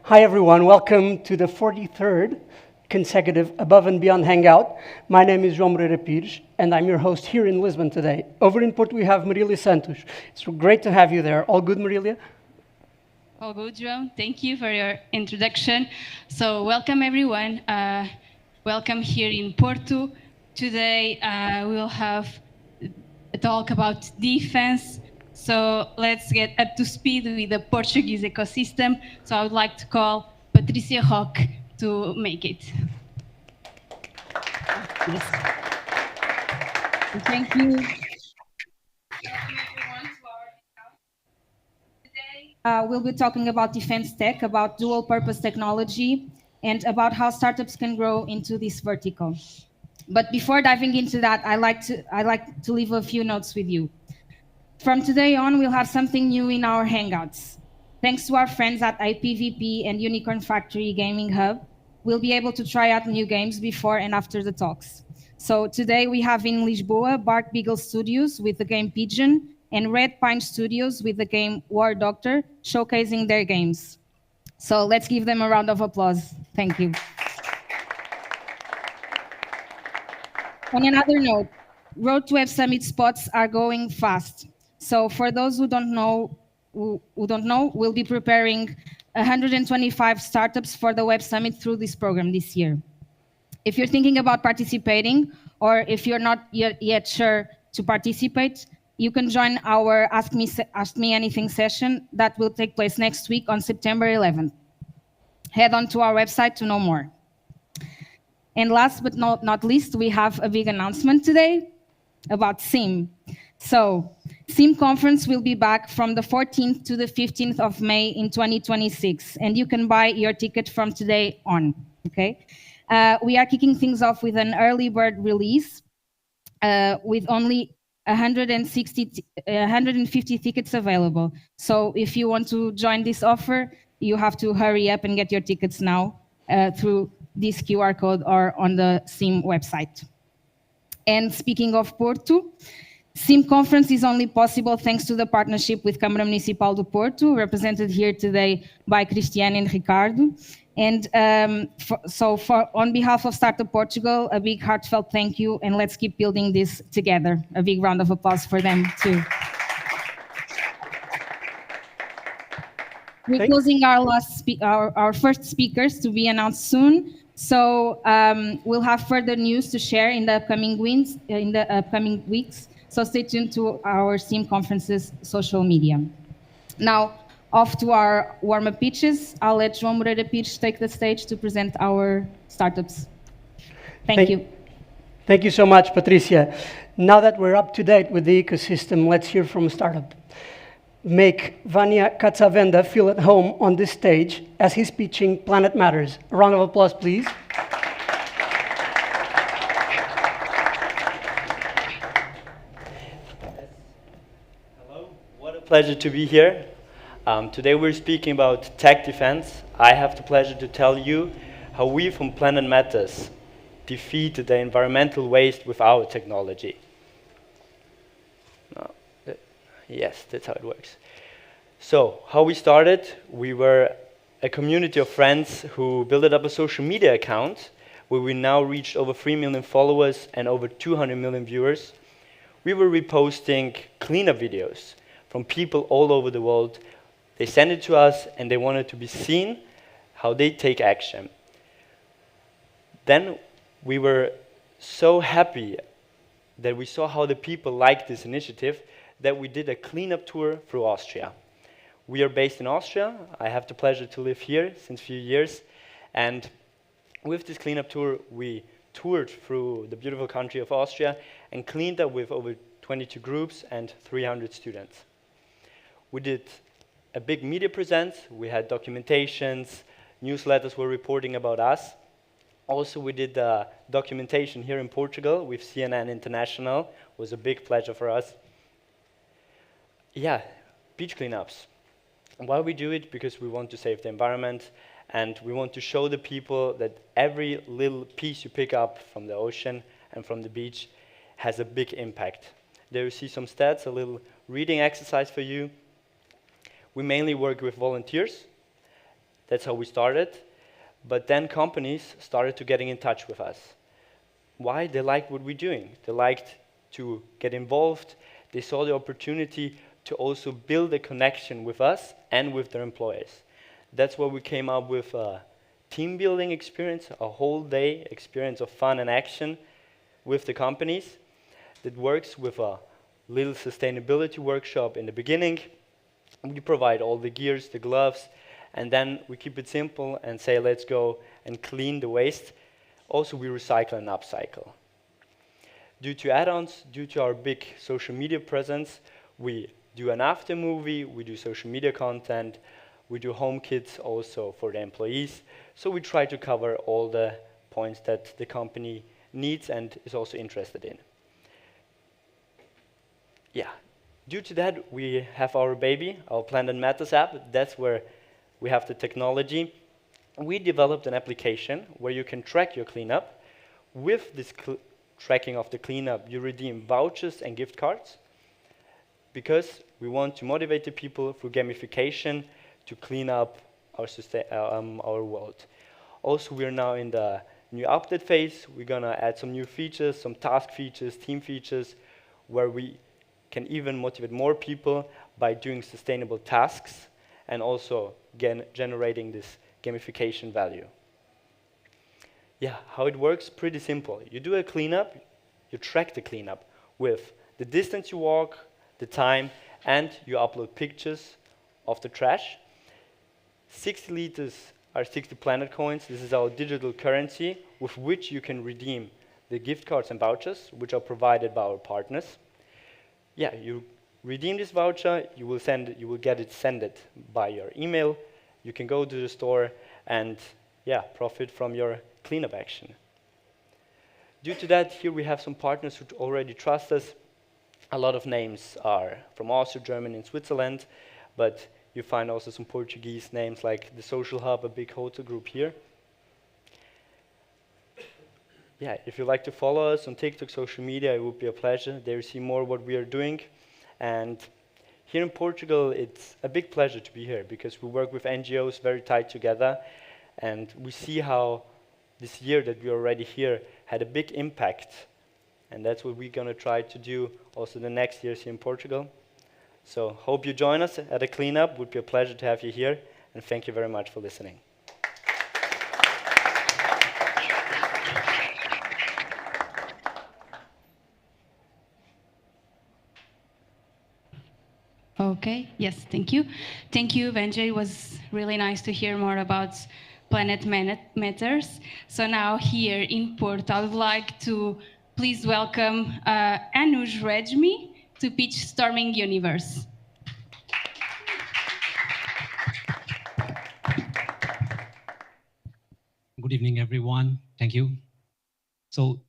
Hi everyone, welcome to the 43rd consecutive Above and Beyond Hangout. My name is João Moreira Pires, and I'm your host here in Lisbon today. Over in Porto, we have Marilia Santos. It's great to have you there. All good, Marilia? All good, João. Thank you for your introduction. So welcome everyone. Welcome here in Porto. Today we will have a talk about defense. So let's get up to speed with the Portuguese ecosystem. So I would like to call Patricia Roque to make it. Yes. Thank you. We'll be talking about defense tech, about dual-purpose technology, and about how startups can grow into this vertical. But before diving into that, I like to leave a few notes with you. From today on, we'll have something new in our Hangouts. Thanks to our friends at IPVP and Unicorn Factory Gaming Hub, we'll be able to try out new games before and after the talks. So today we have in Lisboa, Bark Beagle Studios with the game Pigeon, and Red Pine Studios with the game War Doctor, showcasing their games. So let's give them a round of applause. Thank you. On another note, Road to Web Summit spots are going fast. So for those who don't know, we'll be preparing 125 startups for the Web Summit through this program this year. If you're thinking about participating, or if you're not yet sure to participate, you can join our Ask Me Anything session that will take place next week on September 11th. Head on to our website to know more. And last but not least, we have a big announcement today about SIM. So, SIM conference will be back from the 14th to the 15th of May in 2026, and you can buy your ticket from today on, okay? We are kicking things off with an early bird release with only 150 tickets available. So if you want to join this offer, you have to hurry up and get your tickets now through this QR code or on the SIM website. And speaking of Porto, SIM conference is only possible thanks to the partnership with Câmara Municipal do Porto, represented here today by Cristiane and Ricardo. And on behalf of Startup Portugal, a big heartfelt thank you, and let's keep building this together. A big round of applause for them too. We're closing our first speakers to be announced soon. So we'll have further news to share in the upcoming weeks. So stay tuned to our SIM conference's social media. Now, off to our warm-up pitches. I'll let João Moreira Pires take the stage to present our startups. Thank you. Thank you so much, Patricia. Now that we're up to date with the ecosystem, let's hear from a startup. Make Vania Katsavenda feel at home on this stage as he's pitching Planet Matters. A round of applause, please. Hello, what a pleasure to be here. Today we're speaking about tech defense. I have the pleasure to tell you how we from Planet Matters defeat the environmental waste with our technology. Yes, that's how it works. So, how we started, we were a community of friends who built up a social media account where we now reached over 3 million followers and over 200 million viewers. We were reposting cleanup videos from people all over the world. They sent it to us and they wanted to be seen how they take action. Then we were so happy that we saw how the people liked this initiative that we did a cleanup tour through Austria. We are based in Austria. I have the pleasure to live here since a few years. And with this cleanup tour, we toured through the beautiful country of Austria and cleaned up with over 22 groups and 300 students. We did a big media presence. We had documentations, newsletters were reporting about us. Also, we did documentation here in Portugal with CNN International. It was a big pleasure for us. Yeah, beach cleanups. Why we do it? Because we want to save the environment and we want to show the people that every little piece you pick up from the ocean and from the beach has a big impact. There you see some stats, a little reading exercise for you. We mainly work with volunteers That's how we started. But then companies started to getting in touch with us. Why? They liked what we're doing. They liked to get involved. They saw the opportunity to also build a connection with us and with their employees. That's why we came up with a team building experience, a whole day experience of fun and action with the companies that works with a little sustainability workshop in the beginning. We provide all the gears, the gloves, and then we keep it simple and say, let's go and clean the waste. Also, we recycle and upcycle. Due to add-ons, due to our big social media presence, we do an after movie, we do social media content, we do home kits also for the employees. So we try to cover all the points that the company needs and is also interested in. Yeah, due to that, we have our baby, our Planet Matters app. That's where we have the technology. We developed an application where you can track your cleanup. With this tracking of the cleanup, you redeem vouchers and gift cards because we want to motivate the people through gamification to clean up our world. Also, we're now in the new update phase. We're gonna add some new features, some task features, team features, where we can even motivate more people by doing sustainable tasks and also generating this gamification value. Yeah, how it works, pretty simple. You do a cleanup, you track the cleanup with the distance you walk, the time, and you upload pictures of the trash. 60 liters are 60 planet coins. This is our digital currency with which you can redeem the gift cards and vouchers, which are provided by our partners. Yeah, you redeem this voucher, you will get it sent by your email. You can go to the store and profit from your cleanup action. Due to that, here we have some partners who already trust us. A lot of names are from Austria, Germany, and Switzerland, but you find also some Portuguese names like the Social Hub, a big hotel group here. Yeah, if you'd like to follow us on TikTok, social media, it would be a pleasure. There you see more what we are doing. And here in Portugal, it's a big pleasure to be here because we work with NGOs very tight together. And we see how this year that we're already here had a big impact. And that's what we're going to try to do also the next years here in Portugal. So hope you join us at a cleanup. It would be a pleasure to have you here. And thank you very much for listening. Okay, yes, thank you. Thank you, Benji. It was really nice to hear more about Planet Matters. So now here in Porto, I would like to please welcome Anuj Rejmi to pitch Storming Universe. Good evening, everyone. Thank you. So,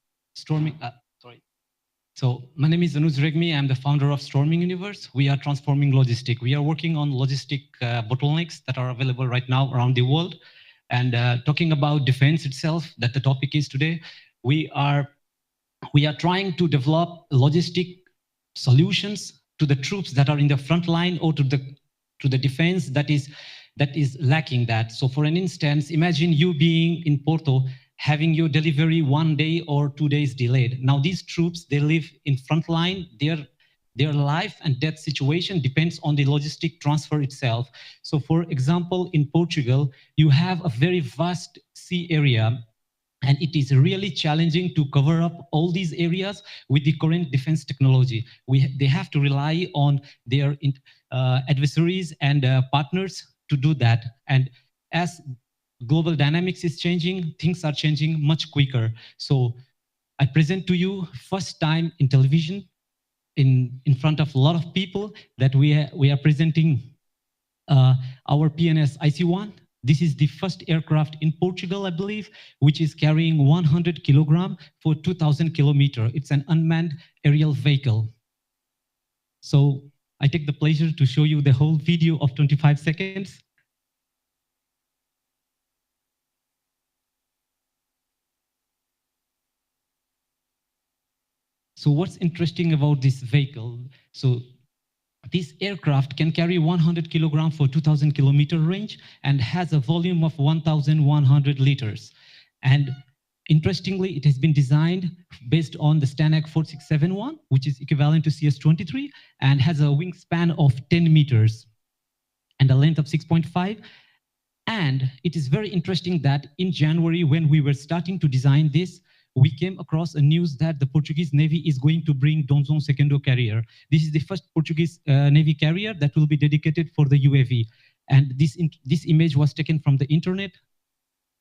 my name is Anuj Regmi. I'm the founder of Storming Universe. We are transforming logistics. We are working on logistic bottlenecks that are available right now around the world. And talking about defense itself, that the topic is today, we are trying to develop logistic solutions to the troops that are in the front line or to the defense that is lacking that. So for an instance, imagine you being in Porto, having your delivery 1 day or 2 days delayed. Now these troops, they live in front line. Their life and death situation depends on the logistic transfer itself. So for example, in Portugal, you have a very vast sea area, and it is really challenging to cover up all these areas with the current defense technology. They have to rely on their adversaries and partners to do that. And as global dynamics is changing, things are changing much quicker. So I present to you first time in television, in front of a lot of people, that we are presenting our PNS IC-1. This is the first aircraft in Portugal, I believe, which is carrying 100 kilogram for 2,000 kilometers. It's an unmanned aerial vehicle. So I take the pleasure to show you the whole video of 25 seconds. So what's interesting about this vehicle? So This aircraft can carry 100 kilograms for 2,000 kilometer range and has a volume of 1,100 liters. And interestingly, it has been designed based on the Stanek 4671, which is equivalent to CS-23, and has a wingspan of 10 meters and a length of 6.5. And it is very interesting that in January, when we were starting to design this, we came across a news that the Portuguese Navy is going to bring Donzon Segundo carrier. This is the first Portuguese Navy carrier that will be dedicated for the UAV. And this image was taken from the internet.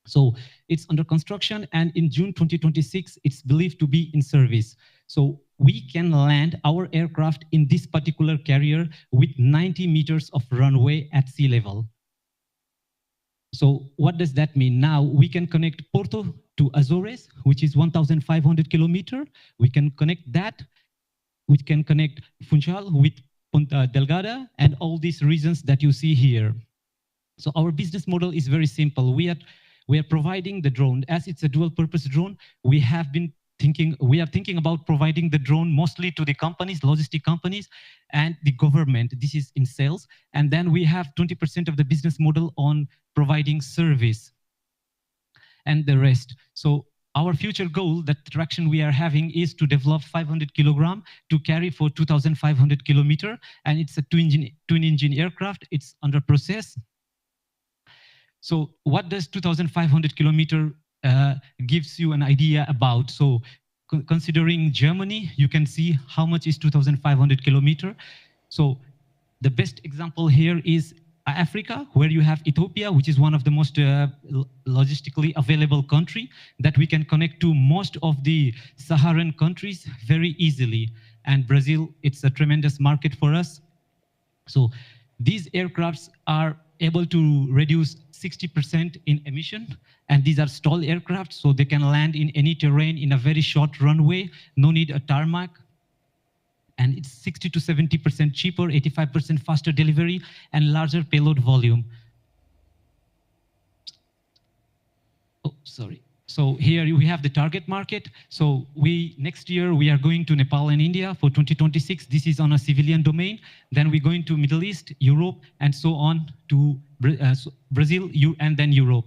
So it's under construction, and in June 2026, it's believed to be in service. So we can land our aircraft in this particular carrier with 90 meters of runway at sea level. So what does that mean? Now we can connect Porto to Azores, which is 1,500 kilometers. We can connect that. We can connect Funchal with Ponta Delgada and all these regions that you see here. So our business model is very simple. We are providing the drone. As it's a dual-purpose drone, we are thinking about providing the drone mostly to the companies, logistic companies, and the government. This is in sales. And then we have 20% of the business model on providing service and the rest. So our future goal, the traction we are having, is to develop 500 kilogram to carry for 2,500 kilometer. And it's a twin engine aircraft. It's under process. So what does 2,500 kilometer gives you an idea about? So considering Germany, you can see how much is 2,500 kilometer. So the best example here is Africa, where you have Ethiopia, which is one of the most logistically available country that we can connect to most of the Saharan countries very easily. And Brazil, it's a tremendous market for us. So these aircrafts are able to reduce 60% in emission, and these are stall aircraft, so they can land in any terrain in a very short runway, no need a tarmac, and it's 60 to 70% cheaper, 85% faster delivery, and larger payload volume. Oh, sorry. So here we have the target market. So next year we are going to Nepal and India for 2026. This is on a civilian domain. Then we're going to Middle East, Europe, and so on to Brazil, and then Europe.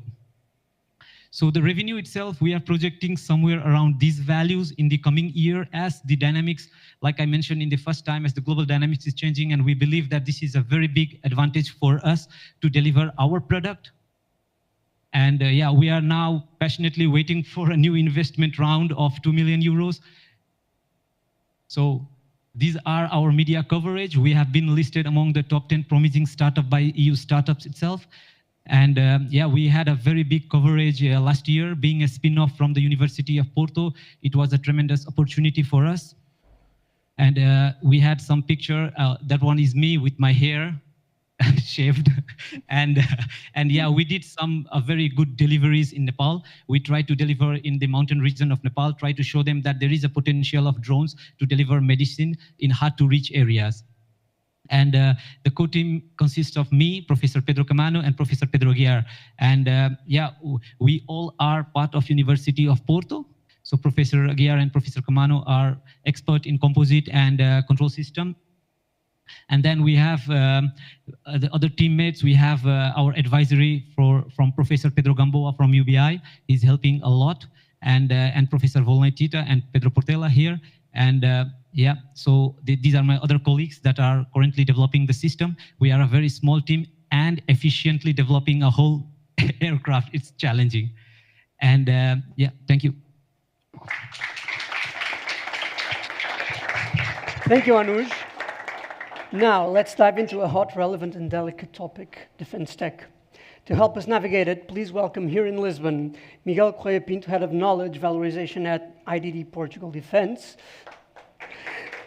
So the revenue itself, we are projecting somewhere around these values in the coming year as the dynamics, like I mentioned in the first time, as the global dynamics is changing, and we believe that this is a very big advantage for us to deliver our product. And yeah, we are now passionately waiting for a new investment round of 2 million euros. So these are our media coverage. We have been listed among the top 10 promising startup by EU Startups itself. And yeah, we had a very big coverage last year, being a spin-off from the University of Porto. It was a tremendous opportunity for us. And we had some picture. That one is me with my hair shaved. And yeah, we did some very good deliveries in Nepal. We tried to deliver in the mountain region of Nepal, try to show them that there is a potential of drones to deliver medicine in hard-to-reach areas. And the co-team consists of me, Professor Pedro Camano, and Professor Pedro Aguiar. And yeah, we all are part of University of Porto. So Professor Aguiar and Professor Camano are expert in composite and control system. And then we have the other teammates. We have our advisory from Professor Pedro Gamboa from UBI. He's helping a lot. And Professor Volnetita and Pedro Portela here. And yeah, so these are my other colleagues that are currently developing the system. We are a very small team and efficiently developing a whole aircraft. It's challenging. And yeah, thank you. Thank you, Anuj. Now, let's dive into a hot, relevant, and delicate topic, defense tech. To help us navigate it, please welcome here in Lisbon, Miguel Correia Pinto, Head of Knowledge Valorization at IDD Portugal Defense,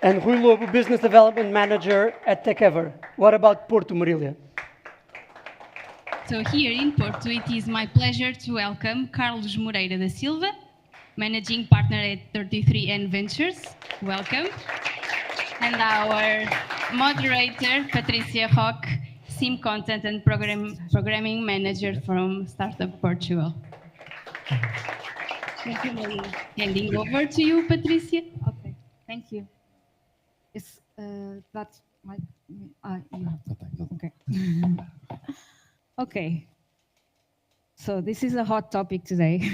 and Rui Lobo, Business Development Manager at TechEver. What about Porto, Marilia? So here in Porto, it is my pleasure to welcome Carlos Moreira da Silva, Managing Partner at 33N Ventures. Welcome. And our moderator, Patricia Roque, SIM Content and Programming Manager from Startup Portugal. Thank you, Maria. Handing over to you, Patricia. Okay, thank you. Is that You have to. Okay. Okay. So this is a hot topic today.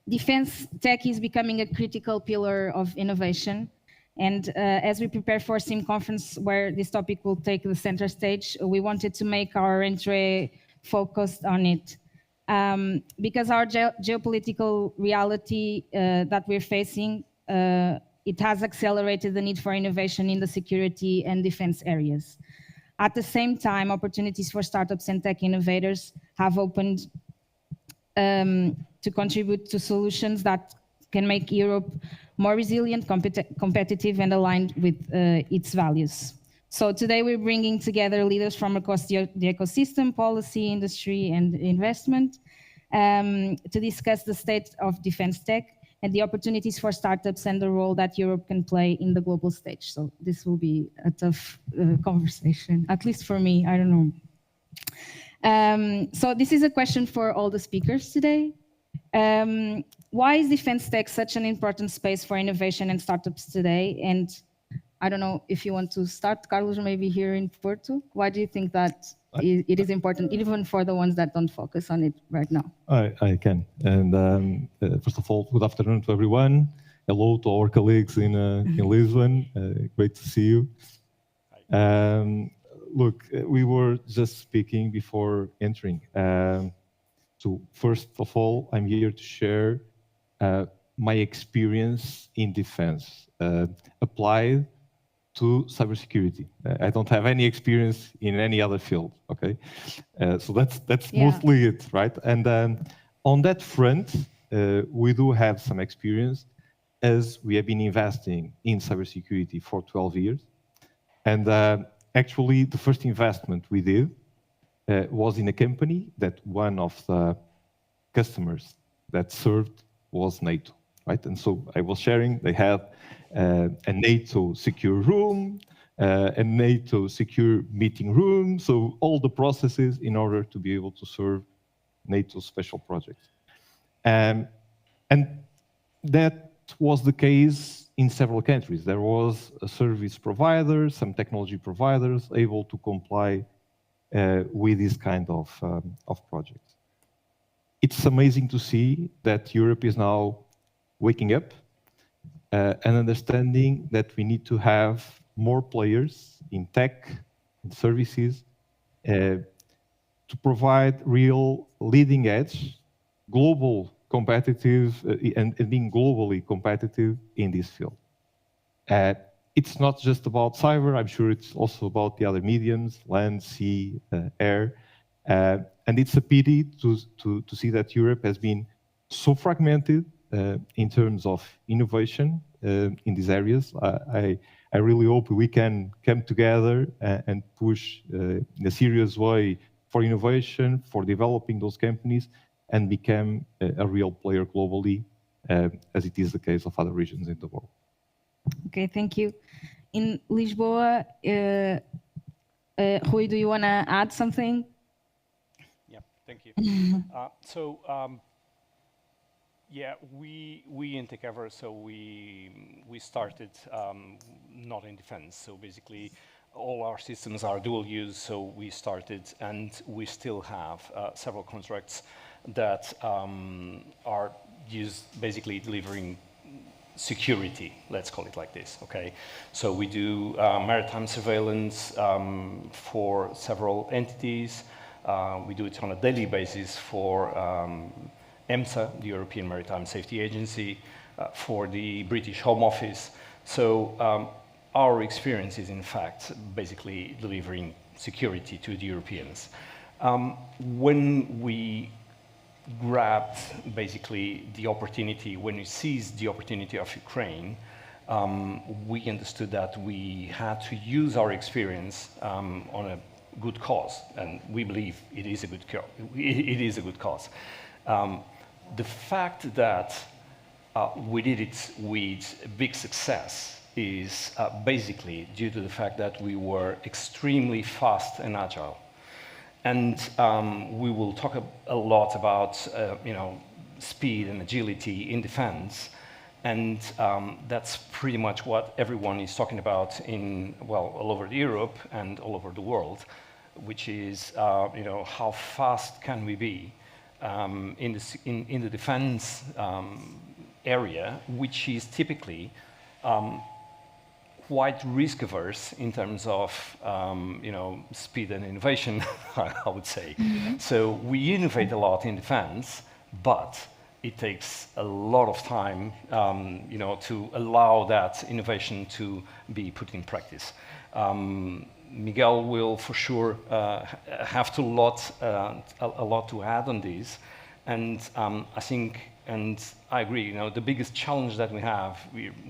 Defense tech is becoming a critical pillar of innovation. And as we prepare for SIM conference, where this topic will take the center stage, we wanted to make our entry focused on it. Because our geopolitical reality that we're facing, it has accelerated the need for innovation in the security and defense areas. At the same time, opportunities for startups and tech innovators have opened to contribute to solutions that can make Europe more resilient, competitive, and aligned with its values. So today we're bringing together leaders from across the ecosystem, policy, industry, and investment to discuss the state of defense tech and the opportunities for startups and the role that Europe can play in the global stage. So this will be a tough conversation, at least for me, I don't know. So this is a question for all the speakers today. Why is defense tech such an important space for innovation and startups today? And I don't know if you want to start, Carlos, maybe here in Porto. Why do you think that it is important, even for the ones that don't focus on it right now? I can. And first of all, good afternoon to everyone. Hello to our colleagues in Lisbon. Great to see you. Look, we were just speaking before entering. So first of all, I'm here to share my experience in defense applied to cybersecurity. I don't have any experience in any other field, okay? So that's mostly it, right? And on that front, we do have some experience as we have been investing in cybersecurity for 12 years. And actually, the first investment we did was in a company that one of the customers that served was NATO, right? And so I was sharing, they had a NATO secure room, a NATO secure meeting room, so all the processes in order to be able to serve NATO special projects. And that was the case in several countries. There was a service provider, some technology providers able to comply with this kind of projects. It's amazing to see that Europe is now waking up and understanding that we need to have more players in tech and services to provide real leading edge, global competitive and being globally competitive in this field. It's not just about cyber, I'm sure it's also about the other mediums, land, sea, air. And it's a pity to see that Europe has been so fragmented in terms of innovation in these areas. I really hope we can come together and push in a serious way for innovation, for developing those companies, and become a real player globally, as it is the case of other regions in the world. Okay, thank you. In Lisboa, Rui, do you want to add something? Yeah, thank you. Yeah, we in Takeover, so we started not in defense. So basically, all our systems are dual use. So we started, and we still have several contracts that are used basically delivering security, let's call it like this, okay? So we do maritime surveillance for several entities. We do it on a daily basis for EMSA, the European Maritime Safety Agency, for the British Home Office. So our experience is in fact basically delivering security to the Europeans. When we grabbed basically the opportunity, when we seized the opportunity of Ukraine, we understood that we had to use our experience on a good cause, and we believe it is a good cause. It is a good cause. The fact that we did it with big success is basically due to the fact that we were extremely fast and agile. And we will talk a lot about speed and agility in defense. And that's pretty much what everyone is talking about in, well, all over Europe and all over the world, which is, how fast can we be in the defense area, which is typically quite risk-averse in terms of, speed and innovation, I would say. So we innovate a lot in defense, but it takes a lot of time, to allow that innovation to be put in practice. Miguel will for sure have a lot to add on this, and I think, and I agree. The biggest challenge that we have,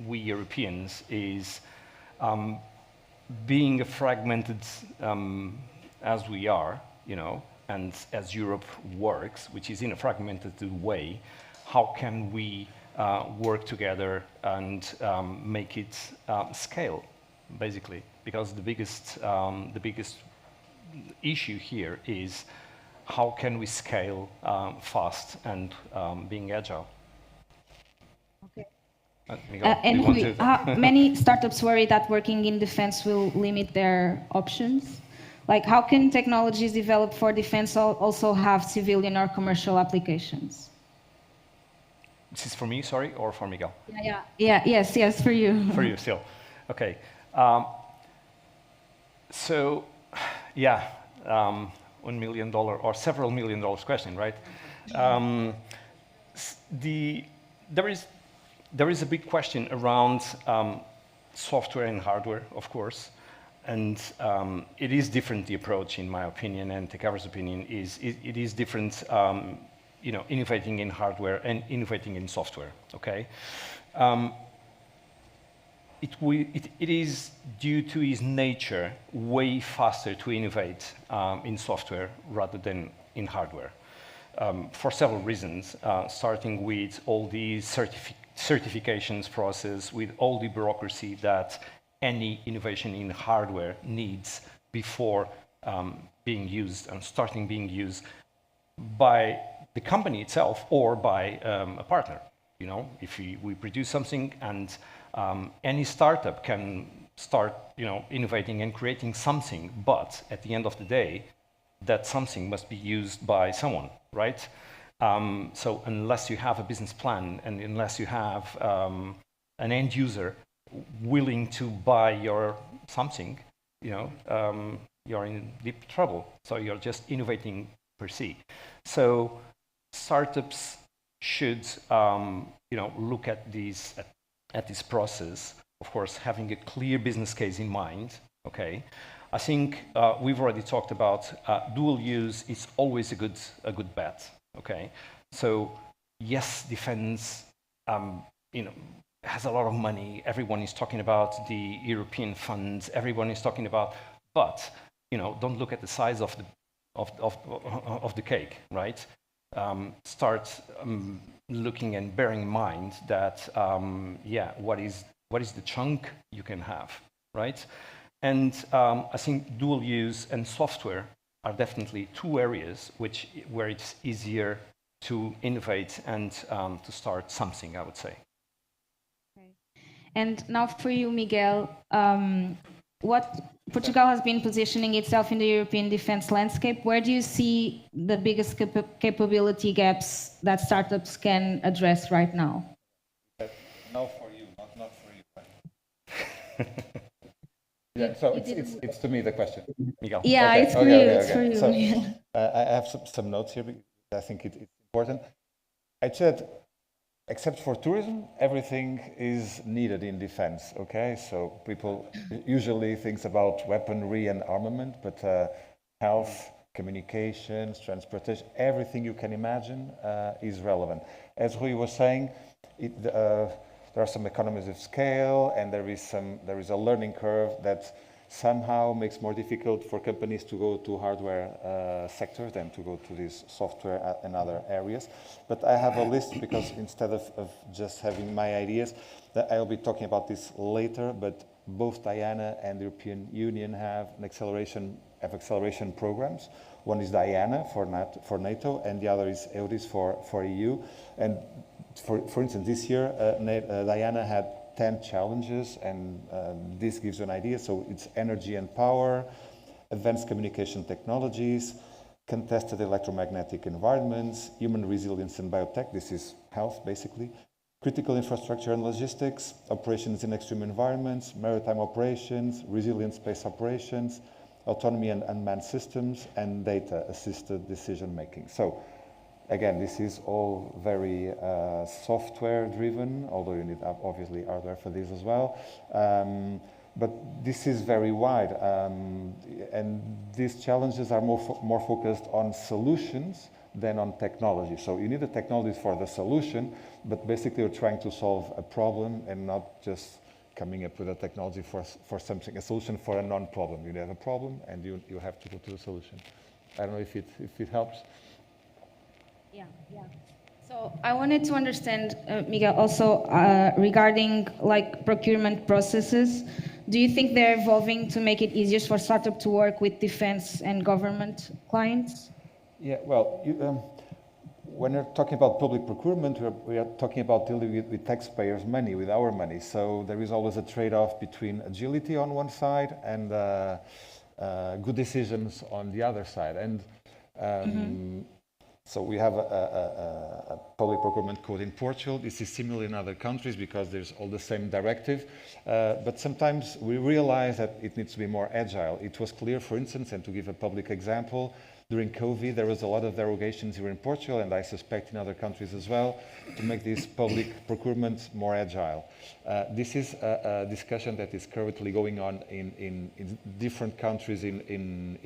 we Europeans, is being a fragmented as we are, and as Europe works, which is in a fragmented way. How can we work together and make it scale, basically? Because the biggest issue here is how can we scale fast and being agile. Okay. Miguel, do you want to? Many startups worry that working in defense will limit their options. Like, how can technologies developed for defense also have civilian or commercial applications? This is for me, sorry, or for Miguel? Yes, for you. For you still. Okay. So, $1 million or several $1 million question, right? There is a big question around software and hardware, of course, and it is different. The approach, in my opinion, and Tecaver's opinion, is it is different. Innovating in hardware and innovating in software. Okay. It is, due to its nature, way faster to innovate in software rather than in hardware, for several reasons, starting with all the certifications process, with all the bureaucracy that any innovation in hardware needs before being used and starting being used by the company itself or by a partner. If we produce something, and any startup can start, innovating and creating something, but at the end of the day, that something must be used by someone, right? So unless you have a business plan and unless you have an end user willing to buy your something, you're in deep trouble. So you're just innovating per se. So startups should, look at this process. Of course, having a clear business case in mind. Okay, I think we've already talked about dual use is always a good bet. Okay, so yes, defense, has a lot of money. Everyone is talking about the European funds. Everyone is talking about, but don't look at the size of the cake, right? Start looking and bearing in mind that what is the chunk you can have, right? And I think dual use and software are definitely two areas where it's easier to innovate and to start something, I would say. Okay. And now for you, Miguel, what Portugal has been positioning itself in the European defense landscape. Where do you see the biggest capability gaps that startups can address right now? No, for you, not for you. Yeah, so it's to me the question. Miguel. Yeah, okay. it's for you. It's for you. So, I have some notes here because I think it's important. I said, except for tourism, everything is needed in defense, okay? So people usually think about weaponry and armament, but health, communications, transportation, everything you can imagine is relevant. As Rui was saying, there are some economies of scale, and there is a learning curve that somehow makes more difficult for companies to go to hardware sector than to go to this software and other areas. But I have a list because instead of just having my ideas, that I'll be talking about this later, but both Diana and the European Union have acceleration programs. One is Diana for NATO, and the other is EURIS for EU. And for instance, this year, Diana had 10 challenges, and this gives you an idea. So it's energy and power, advanced communication technologies, contested electromagnetic environments, human resilience and biotech, this is health basically, critical infrastructure and logistics, operations in extreme environments, maritime operations, resilient space operations, autonomy and unmanned systems, and data-assisted decision-making. So again, this is all very software-driven, although you need obviously hardware for this as well. But this is very wide, and these challenges are more focused on solutions than on technology. So you need the technology for the solution, but basically you're trying to solve a problem and not just coming up with a technology for something, a solution for a non-problem. You have a problem and you have to go to the solution. I don't know if it helps. Yeah. So I wanted to understand, Miguel, also regarding like procurement processes. Do you think they're evolving to make it easier for startup to work with defense and government clients? Yeah, well, when you're talking about public procurement, we are talking about dealing with taxpayers' money, with our money. So there is always a trade-off between agility on one side and good decisions on the other side. And so we have a public procurement code in Portugal. This is similar in other countries because there's all the same directive. But sometimes we realize that it needs to be more agile. It was clear, for instance, and to give a public example, during COVID, there was a lot of derogations here in Portugal, and I suspect in other countries as well, to make this public procurement more agile. This is a discussion that is currently going on in different countries in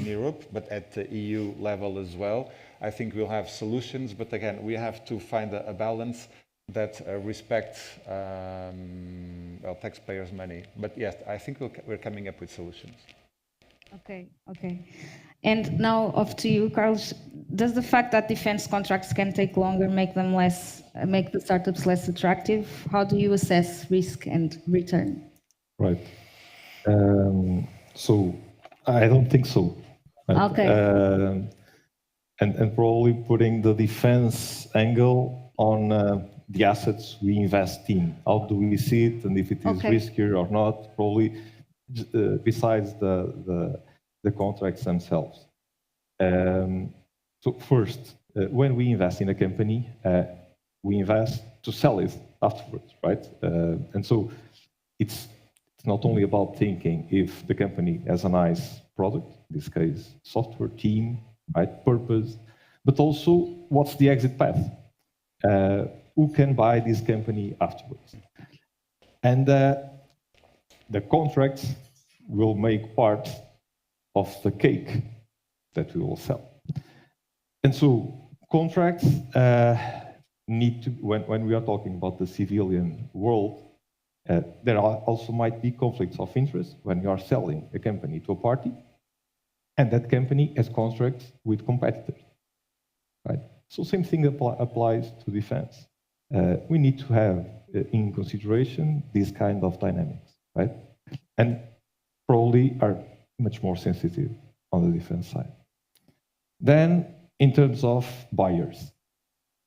Europe, but at the EU level as well. I think we'll have solutions, but again, we have to find a balance that respects taxpayers' money. But yes, I think we're coming up with solutions. Okay. And now off to you, Carlos. Does the fact that defense contracts can take longer make the startups less attractive? How do you assess risk and return? Right. So I don't think so. Right? Okay. And probably putting the defense angle on the assets we invest in. How do we see it, and if it is riskier or not? Probably besides the contracts themselves. So first, when we invest in a company, we invest to sell it afterwards, right? And so it's not only about thinking if the company has a nice product, in this case, software team, right, purpose, but also what's the exit path? Who can buy this company afterwards? And the contracts will make part of the cake that we will sell. And so contracts need to, when we are talking about the civilian world, there also might be conflicts of interest when you are selling a company to a party, and that company has contracts with competitors, right? So same thing applies to defense. We need to have in consideration these kind of dynamics, right? And probably are much more sensitive on the defense side. Then, in terms of buyers,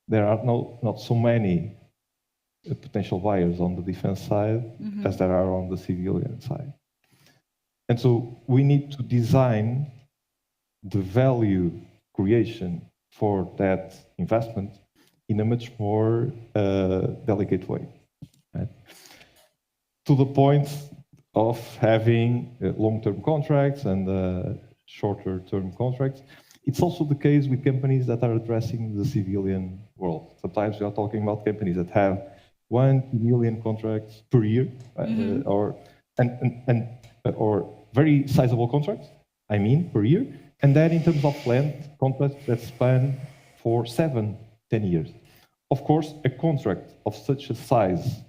there are not so many potential buyers on the defense side as there are on the civilian side. And so we need to design the value creation for that investment in a much more delicate way, right? To the point of having long-term contracts and shorter-term contracts. It's also the case with companies that are addressing the civilian world. Sometimes we are talking about companies that have 1 million contracts per year, or very sizable contracts, I mean, per year. And then in terms of length, contracts that span for 7-10 years. Of course, a contract of such a size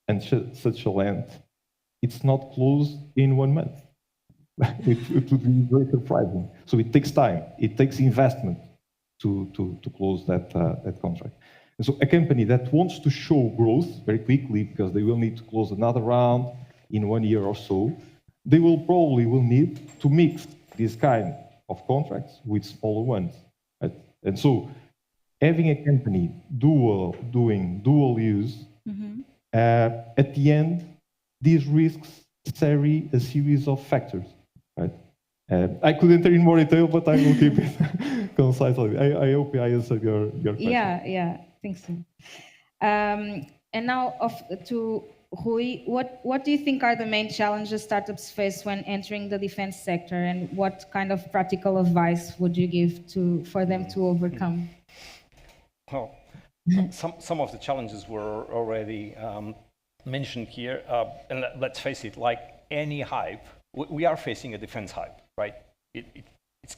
and such a length, it's not closed in 1 month. It would be very surprising. So it takes time. It takes investment to close that contract. And so a company that wants to show growth very quickly because they will need to close another round in 1 year or so, they will probably need to mix this kind of contracts with smaller ones. Right? And so having a company doing dual use, at the end, these risks carry a series of factors, right? I could enter in more detail, but I will keep it concise. I hope I answered your question. Yeah, think so. And now to Rui, what do you think are the main challenges startups face when entering the defense sector, and what kind of practical advice would you give for them to overcome? Well, some of the challenges were already mentioned here. And let's face it, like any hype, we are facing a defense hype, right? It's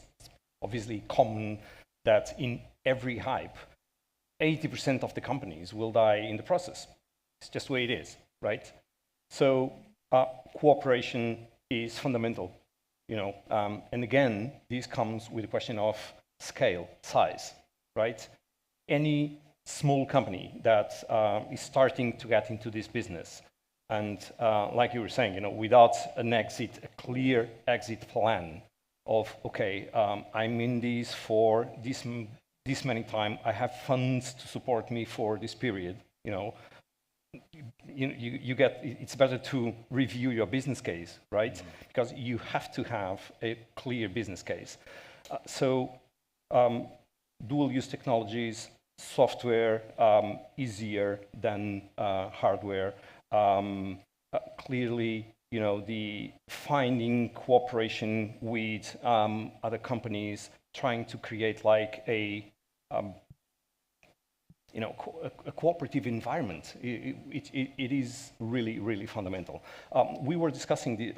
obviously common that in every hype, 80% of the companies will die in the process. It's just the way it is, right? So cooperation is fundamental, and again, this comes with the question of scale, size, right? Any small company that is starting to get into this business, and like you were saying, without a clear exit plan of, okay, I'm in this for this many time, I have funds to support me for this period, it's better to review your business case, right? Because you have to have a clear business case. Dual use technologies, software, easier than hardware. Clearly, the finding cooperation with other companies, trying to create like a cooperative environment. It is really, really fundamental. We were discussing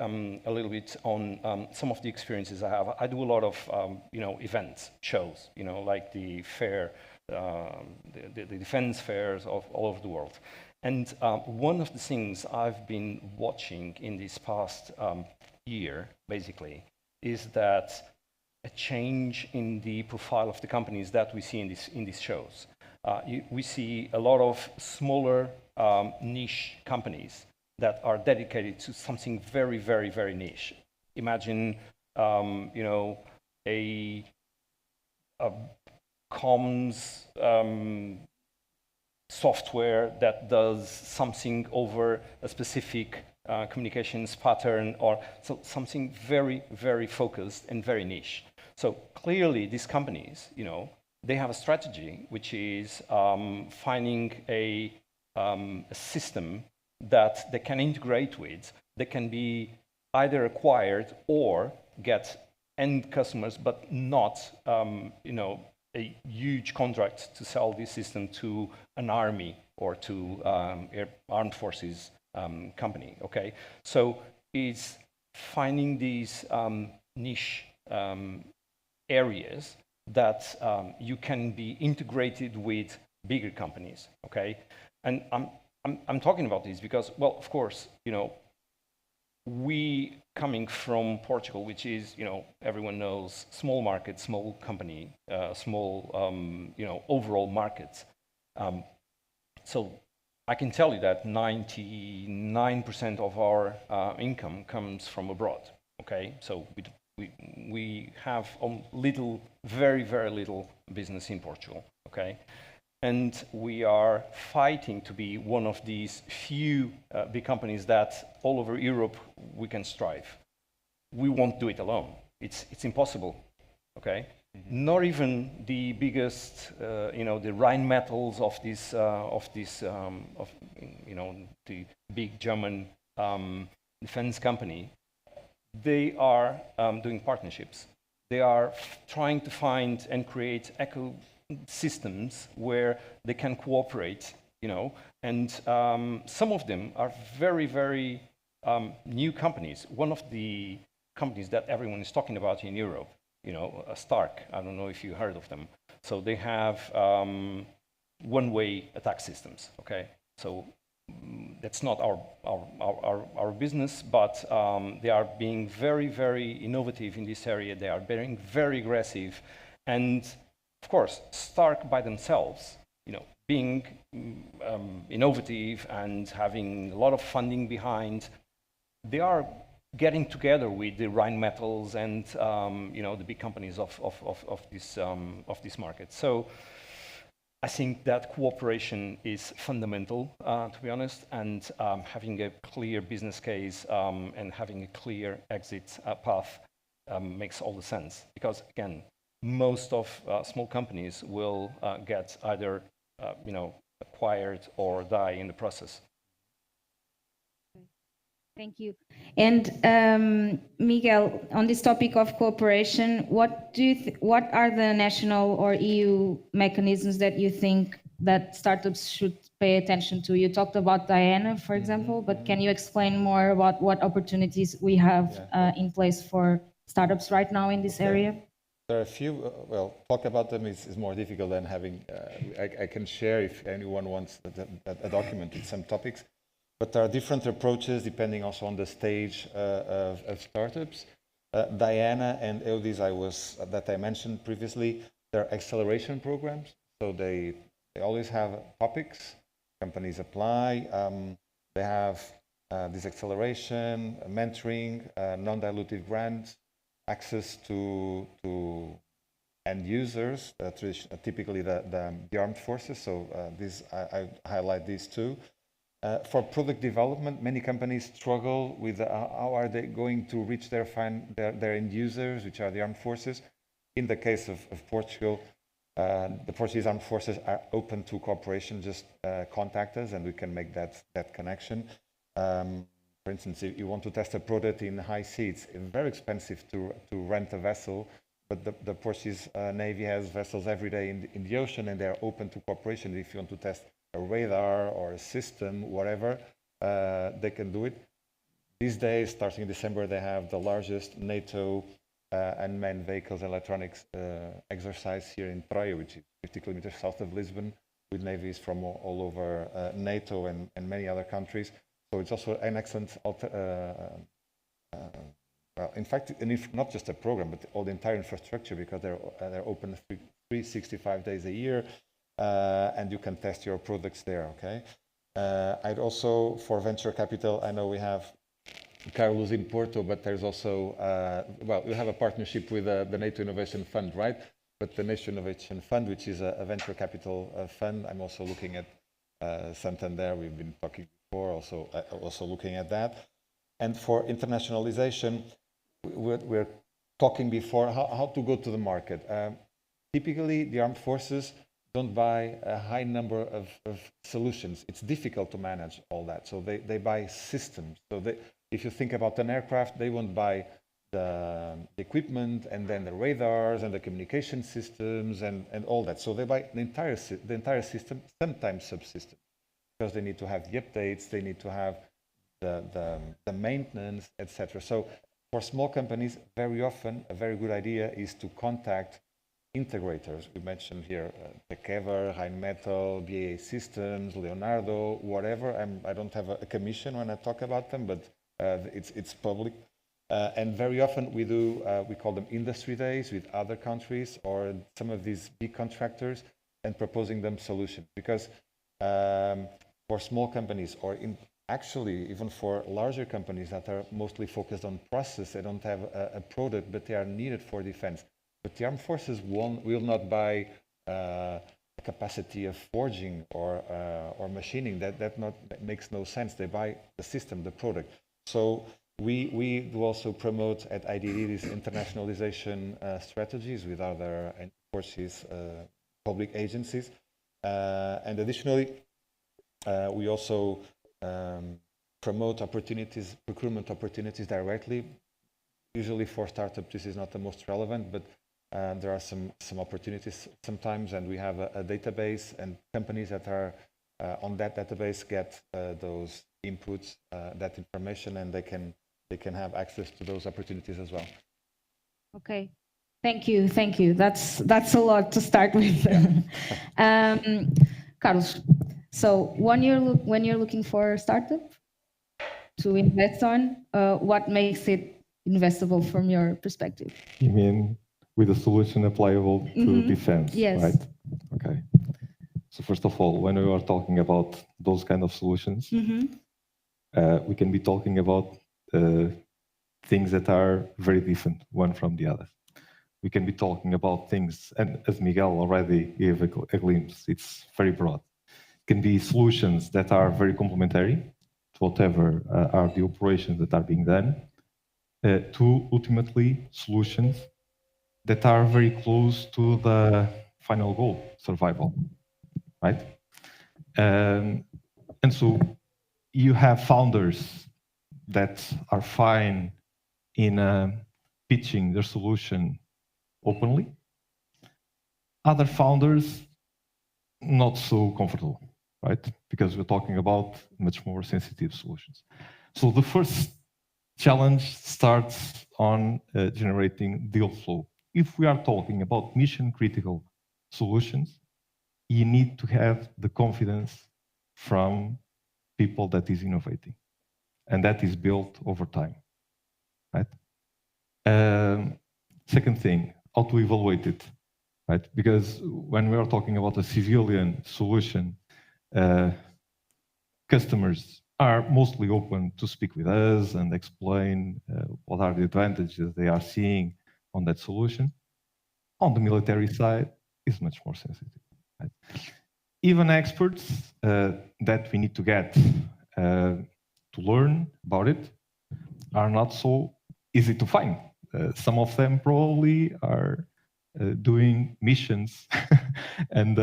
a little bit on some of the experiences I have. I do a lot of events, shows, like the fair, the defense fairs of all over the world. And one of the things I've been watching in this past year, basically, is that a change in the profile of the companies that we see in these shows. We see a lot of smaller niche companies that are dedicated to something very, very, very niche. Imagine, a comms software that does something over a specific communications pattern, or something very, very focused and very niche. So clearly, these companies, they have a strategy, which is finding a system that they can integrate with, that can be either acquired or get end customers, but not a huge contract to sell this system to an army or to armed forces company. Okay, so it's finding these niche areas that you can be integrated with bigger companies. Okay, and I'm talking about this because, well, of course, we coming from Portugal, which is, everyone knows, small market, small company, small, overall market. So I can tell you that 99% of our income comes from abroad. Okay, so we have very, very little business in Portugal. Okay, and we are fighting to be one of these few big companies that all over Europe we can strive. We won't do it alone. It's impossible. Okay, not even the biggest, the Rheinmetals of the big German defense company. They are doing partnerships. They are trying to find and create ecosystems where they can cooperate, and some of them are very, very new companies. One of the companies that everyone is talking about in Europe, Stark, I don't know if you heard of them. So they have one-way attack systems, okay? So that's not our business, but they are being very, very innovative in this area. They are being very aggressive. And of course, Stark by themselves, being innovative and having a lot of funding behind, they are getting together with the Rheinmetals and the big companies of this market. So I think that cooperation is fundamental, to be honest, and having a clear business case and having a clear exit path makes all the sense. Because again, most of small companies will get either acquired or die in the process. Thank you. And Miguel, on this topic of cooperation, what are the national or EU mechanisms that you think that startups should pay attention to? You talked about Diana, for example, but can you explain more about what opportunities we have in place for startups right now in this area? There are a few, well, talk about them is more difficult than having, I can share if anyone wants a document with some topics. But there are different approaches depending also on the stage of startups. Diana and EUDIS that I mentioned previously, they're acceleration programs. So they always have topics, companies apply, they have this acceleration, mentoring, non-dilutive grants, access to end users, typically the armed forces. So I highlight these two. For product development, many companies struggle with how are they going to reach their end users, which are the armed forces. In the case of Portugal, the Portuguese armed forces are open to cooperation. Just contact us and we can make that connection. For instance, if you want to test a product in high sea, it's very expensive to rent a vessel, but the Portuguese Navy has vessels every day in the ocean and they're open to cooperation. If you want to test a radar or a system, whatever, they can do it. These days, starting in December, they have the largest NATO unmanned vehicles electronics exercise here in Praia, which is 50 kilometers south of Lisbon, with navies from all over NATO and many other countries. So it's also an excellent, well, in fact, and if not just a program, but all the entire infrastructure, because they're open 365 days a year. And you can test your products there, okay? I'd also, for venture capital, I know we have Carlos in Porto, but there's also, well, we have a partnership with the NATO Innovation Fund, right? But the NATO Innovation Fund, which is a venture capital fund, I'm also looking at Santander, we've been talking before, also looking at that. And for internationalization, we're talking before how to go to the market. Typically, the armed forces don't buy a high number of solutions. It's difficult to manage all that. So they buy systems. So if you think about an aircraft, they won't buy the equipment and then the radars and the communication systems and all that. So they buy the entire system, sometimes subsystems, because they need to have the updates, they need to have the maintenance, etc. So for small companies, very often a very good idea is to contact integrators. We mentioned here Tekever, Rheinmetall, BAE Systems, Leonardo, whatever. I don't have a commission when I talk about them, but it's public. And very often we do, we call them industry days with other countries or some of these big contractors and proposing them solutions. Because for small companies or actually even for larger companies that are mostly focused on process, they don't have a product, but they are needed for defense. But the armed forces will not buy a capacity of forging or machining. That makes no sense. They buy the system, the product. So we do also promote at IDD these internationalization strategies with other Portuguese public agencies. And additionally, we also promote opportunities, procurement opportunities directly. Usually for startups, this is not the most relevant, but there are some opportunities sometimes, and we have a database, and companies that are on that database get those inputs, that information, and they can have access to those opportunities as well. Okay, thank you. That's a lot to start with. Carlos, so when you're looking for a startup to invest on, what makes it investable from your perspective? You mean with a solution applicable to defense, yes. Right? Okay. So first of all, when we are talking about those kind of solutions, we can be talking about things that are very different one from the other. we can be talking about things, and as Miguel already gave a glimpse, it's very broad. It can be solutions that are very complementary to whatever are the operations that are being done, to ultimately solutions that are very close to the final goal, survival, right? And so you have founders that are fine in pitching their solution openly. Other founders, not so comfortable, right? Because we're talking about much more sensitive solutions. So the first challenge starts on generating deal flow. If we are talking about mission critical solutions, you need to have the confidence from people that is innovating. And that is built over time, right? Second thing, how to evaluate it, right? Because when we are talking about a civilian solution, customers are mostly open to speak with us and explain what are the advantages they are seeing on that solution. On the military side, it's much more sensitive. Right? Even experts that we need to get to learn about it are not so easy to find. Some of them probably are doing missions and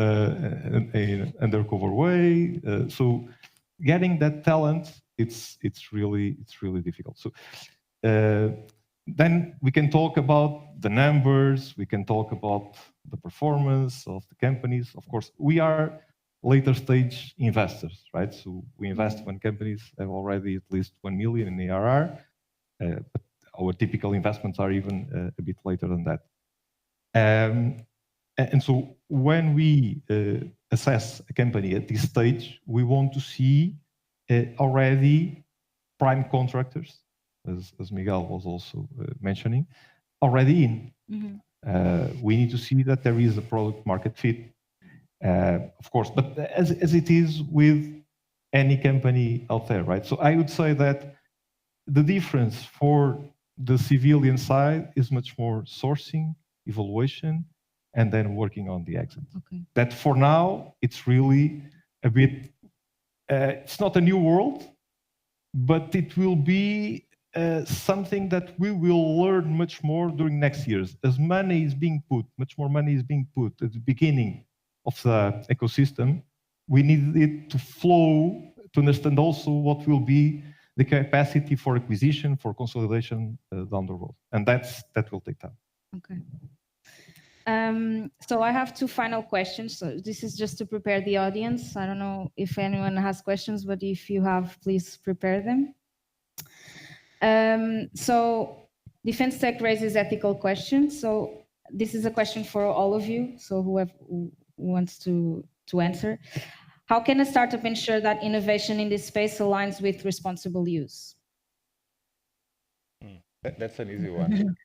in undercover way. So getting that talent, it's really difficult. So then we can talk about the numbers. We can talk about the performance of the companies. Of course, we are later stage investors, right? So we invest when companies have already at least 1 million in ARR. But our typical investments are even a bit later than that. And so when we assess a company at this stage, we want to see already prime contractors, as Miguel was also mentioning, already in. We need to see that there is a product market fit, of course, but as it is with any company out there, right? So I would say that the difference for the civilian side is much more sourcing, evaluation, and then working on the exit. Okay. That for now, it's really a bit, it's not a new world, but it will be something that we will learn much more during next years. As money is being put, much more money is being put at the beginning of the ecosystem, we need it to flow to understand also what will be the capacity for acquisition, for consolidation down the road. And that will take time. Okay. So I have two final questions. So this is just to prepare the audience. I don't know if anyone has questions, but if you have, please prepare them. So Defense Tech raises ethical questions. So this is a question for all of you. So whoever wants to answer. How can a startup ensure that innovation in this space aligns with responsible use? That's an easy one.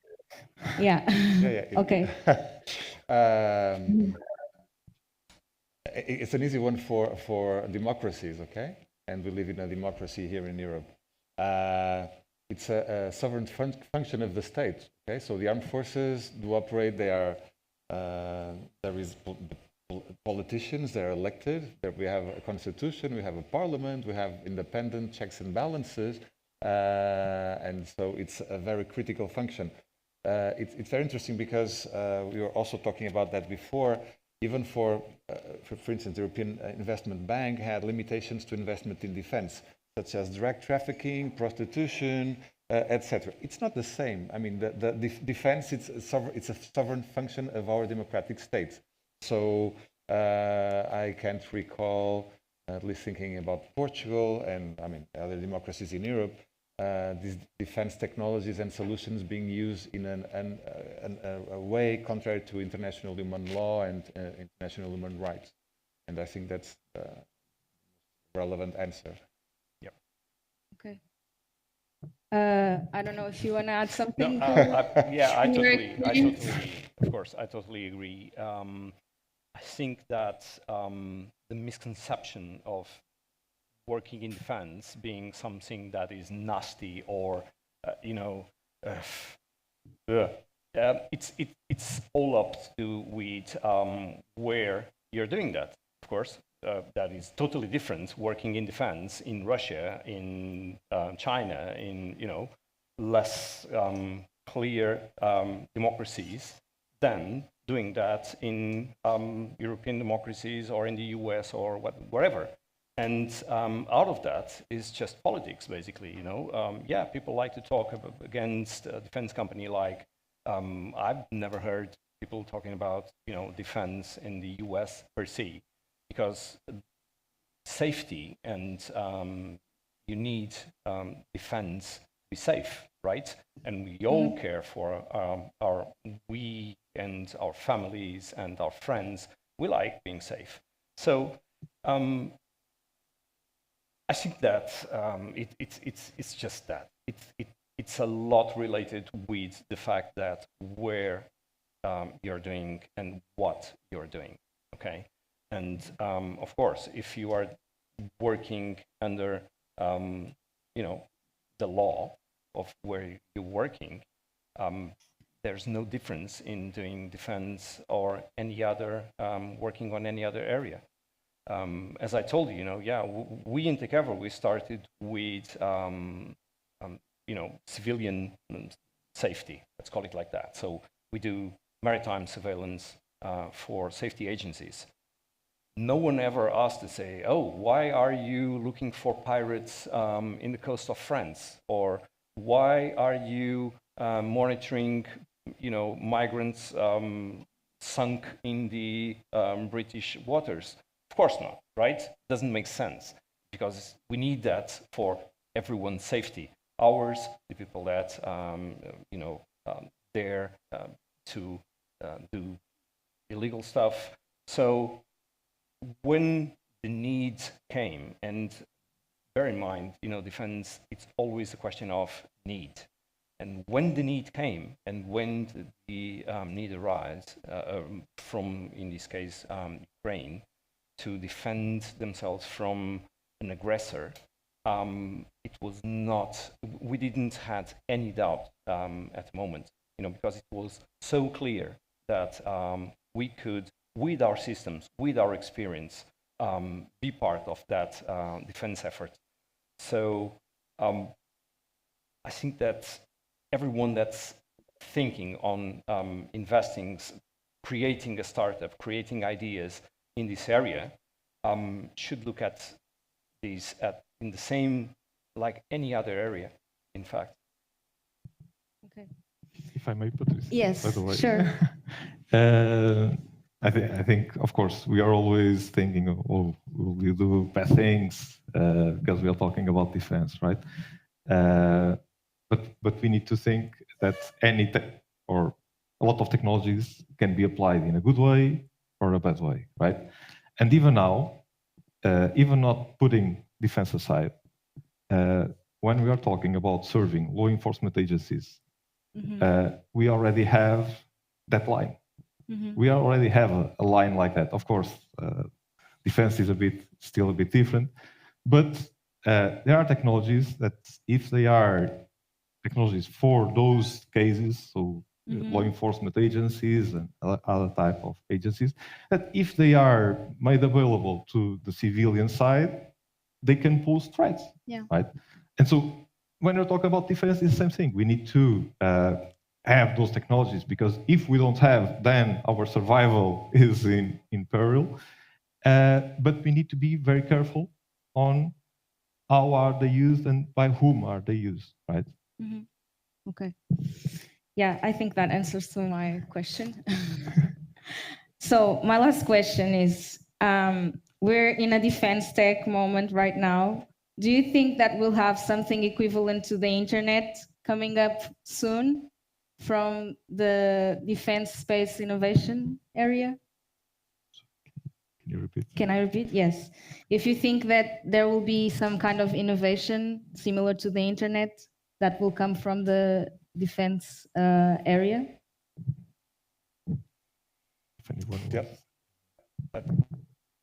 Yeah. Okay. It's an easy one for democracies, okay? And we live in a democracy here in Europe. It's a sovereign function of the state, okay? So the armed forces do operate, there is politicians, they're elected, we have a constitution, we have a parliament, we have independent checks and balances, and so it's a very critical function. It's very interesting because we were also talking about that before. Even for instance, the European Investment Bank had limitations to investment in defense, such as direct trafficking, prostitution, etc. It's not the same. I mean, the defense, it's a sovereign function of our democratic states. So I can't recall, at least thinking about Portugal and I mean other democracies in Europe, these defense technologies and solutions being used in a way contrary to international human law and international human rights. And I think that's the relevant answer. Yep. Okay. I don't know if you want to add something. No, I totally, of course, I totally agree. I think that the misconception of working in defense being something that is nasty or, it's all up to with where you're doing that. Of course, that is totally different. Working in defense in Russia, in China, in less clear democracies, than doing that in European democracies or in the US or wherever. And out of that is just politics, basically. Yeah, people like to talk against a defense company like. I've never heard people talking about defense in the US per se, because safety and you need defense to be safe, right? And we all care for we and our families and our friends. We like being safe. So I think that it's just that. It's a lot related with the fact that where you're doing and what you're doing, okay? And of course, if you are working under, the law of where you're working, there's no difference in doing defense or any other, working on any other area. As I told you, yeah, we in TechEver, we started with, civilian safety, let's call it like that. So we do maritime surveillance for safety agencies. No one ever asked to say, oh, why are you looking for pirates in the coast of France? Or why are you monitoring, migrants sunk in the British waters? Of course not, right? Doesn't make sense, because we need that for everyone's safety. Ours, the people that dare to do illegal stuff. So when the need came, and bear in mind, defense, it's always a question of need. And when the need came, and when the need arose from, in this case, Ukraine, to defend themselves from an aggressor, it was not, we didn't have any doubt at the moment, because it was so clear that we could, with our systems, with our experience, be part of that defense effort. So I think that everyone that's thinking on investing, creating a startup, creating ideas in this area, should look at these in the same, like any other area, in fact. Okay. If I may put this, Yes, by the way. sure. I think, of course, we are always thinking, oh, will we do bad things because we are talking about defense, right? But we need to think that or a lot of technologies can be applied in a good way or a bad way, right? And even now, even not putting defense aside, when we are talking about serving law enforcement agencies, we already have that line. We already have a line like that. Of course, defense is still a bit different, but there are technologies that, if they are technologies for those cases, so law enforcement agencies and other type of agencies, that if they are made available to the civilian side, they can pose threats, right? And so when we're talking about defense, it's the same thing. We need to have those technologies, because if we don't have, then our survival is in peril. But we need to be very careful on how are they used and by whom are they used, right? Okay. Yeah, I think that answers to my question. So my last question is, we're in a defense tech moment right now. Do you think that we'll have something equivalent to the internet coming up soon from the defense space innovation area? Can you repeat? Can I repeat? Yes. If you think that there will be some kind of innovation similar to the internet that will come from the defense area? If anyone Yep.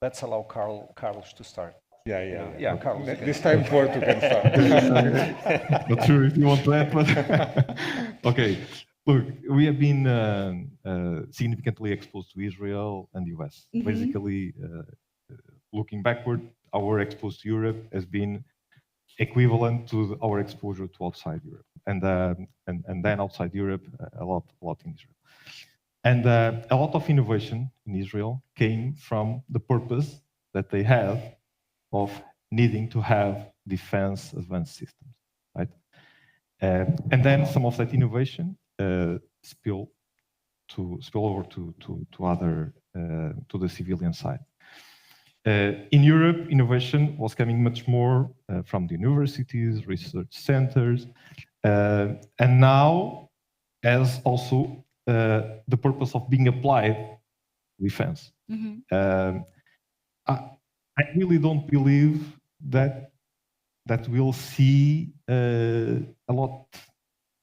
Let's allow Carlos to start. Yeah. Yeah, Carlos. This time Porto can start. Not sure if you want that, but okay. Look, we have been significantly exposed to Israel and the US. Basically, looking backward, our exposure to Europe has been equivalent to our exposure to outside Europe, and then outside Europe, a lot in Israel. And a lot of innovation in Israel came from the purpose that they have of needing to have defense advanced systems, right? And then some of that innovation spill over to other to the civilian side. In Europe, innovation was coming much more from the universities, research centers, and now as also the purpose of being applied defense. I really don't believe that we'll see a lot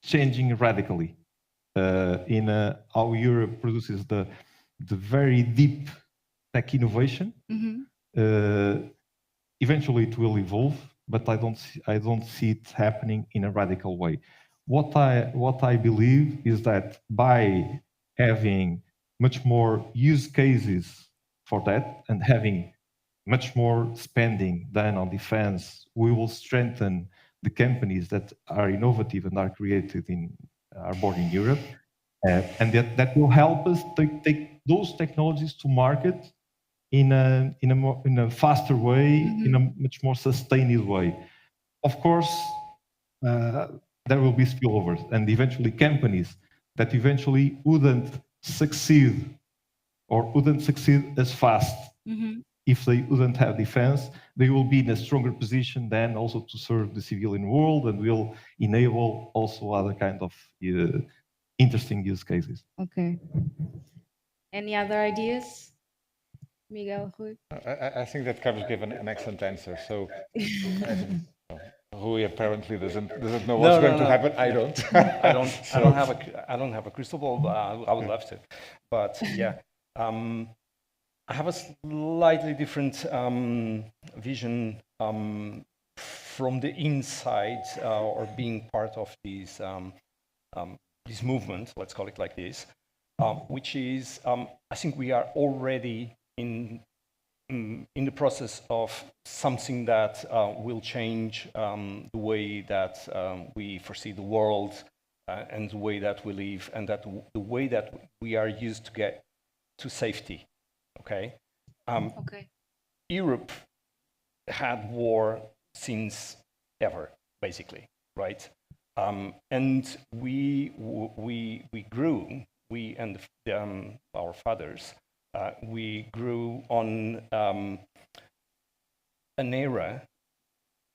changing radically in how Europe produces the very deep tech innovation. Eventually, it will evolve, but I don't see it happening in a radical way. What I believe is that by having much more use cases for that and having much more spending done on defense, we will strengthen the companies that are innovative and are born in Europe, and that will help us take those technologies to market in a faster way, in a much more sustained way. Of course, there will be spillovers, and eventually companies that eventually wouldn't succeed as fast if they wouldn't have defense, they will be in a stronger position then also to serve the civilian world and will enable also other kind of interesting use cases. Okay. Any other ideas? Miguel, Rui? I think that Carlos gave an excellent answer. So, Rui apparently doesn't know what's going to happen. I don't. I don't have a crystal ball. But I would love to, but yeah. I have a slightly different vision from the inside or being part of this movement, let's call it like this, which is I think we are already in the process of something that will change the way that we foresee the world and the way that we live and that the way that we are used to get to safety. Okay. Europe had war since ever, basically, right? And we grew. We and our fathers, we grew on an era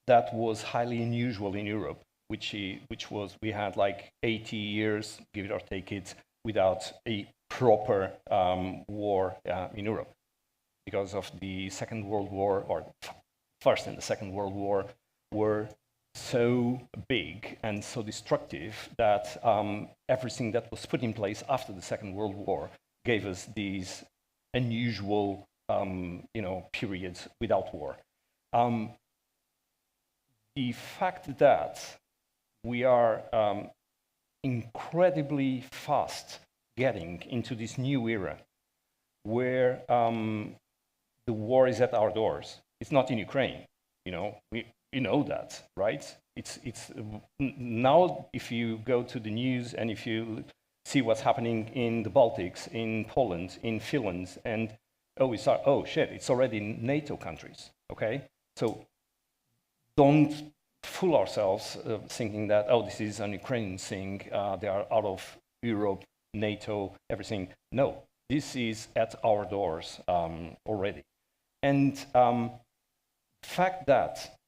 that was highly unusual in Europe, which was we had like 80 years, give it or take it, without a proper war in Europe because of the Second World War, or First and the Second World War were so big and so destructive that everything that was put in place after the Second World War gave us these unusual periods without war. The fact that we are incredibly fast getting into this new era where the war is at our doors. It's not in Ukraine, you know that, right? It's now if you go to the news and if you see what's happening in the Baltics, in Poland, in Finland, and it's already NATO countries, okay? So don't fool ourselves thinking that, this is an Ukrainian thing, they are out of Europe, NATO, everything. No, this is at our doors already. And the fact that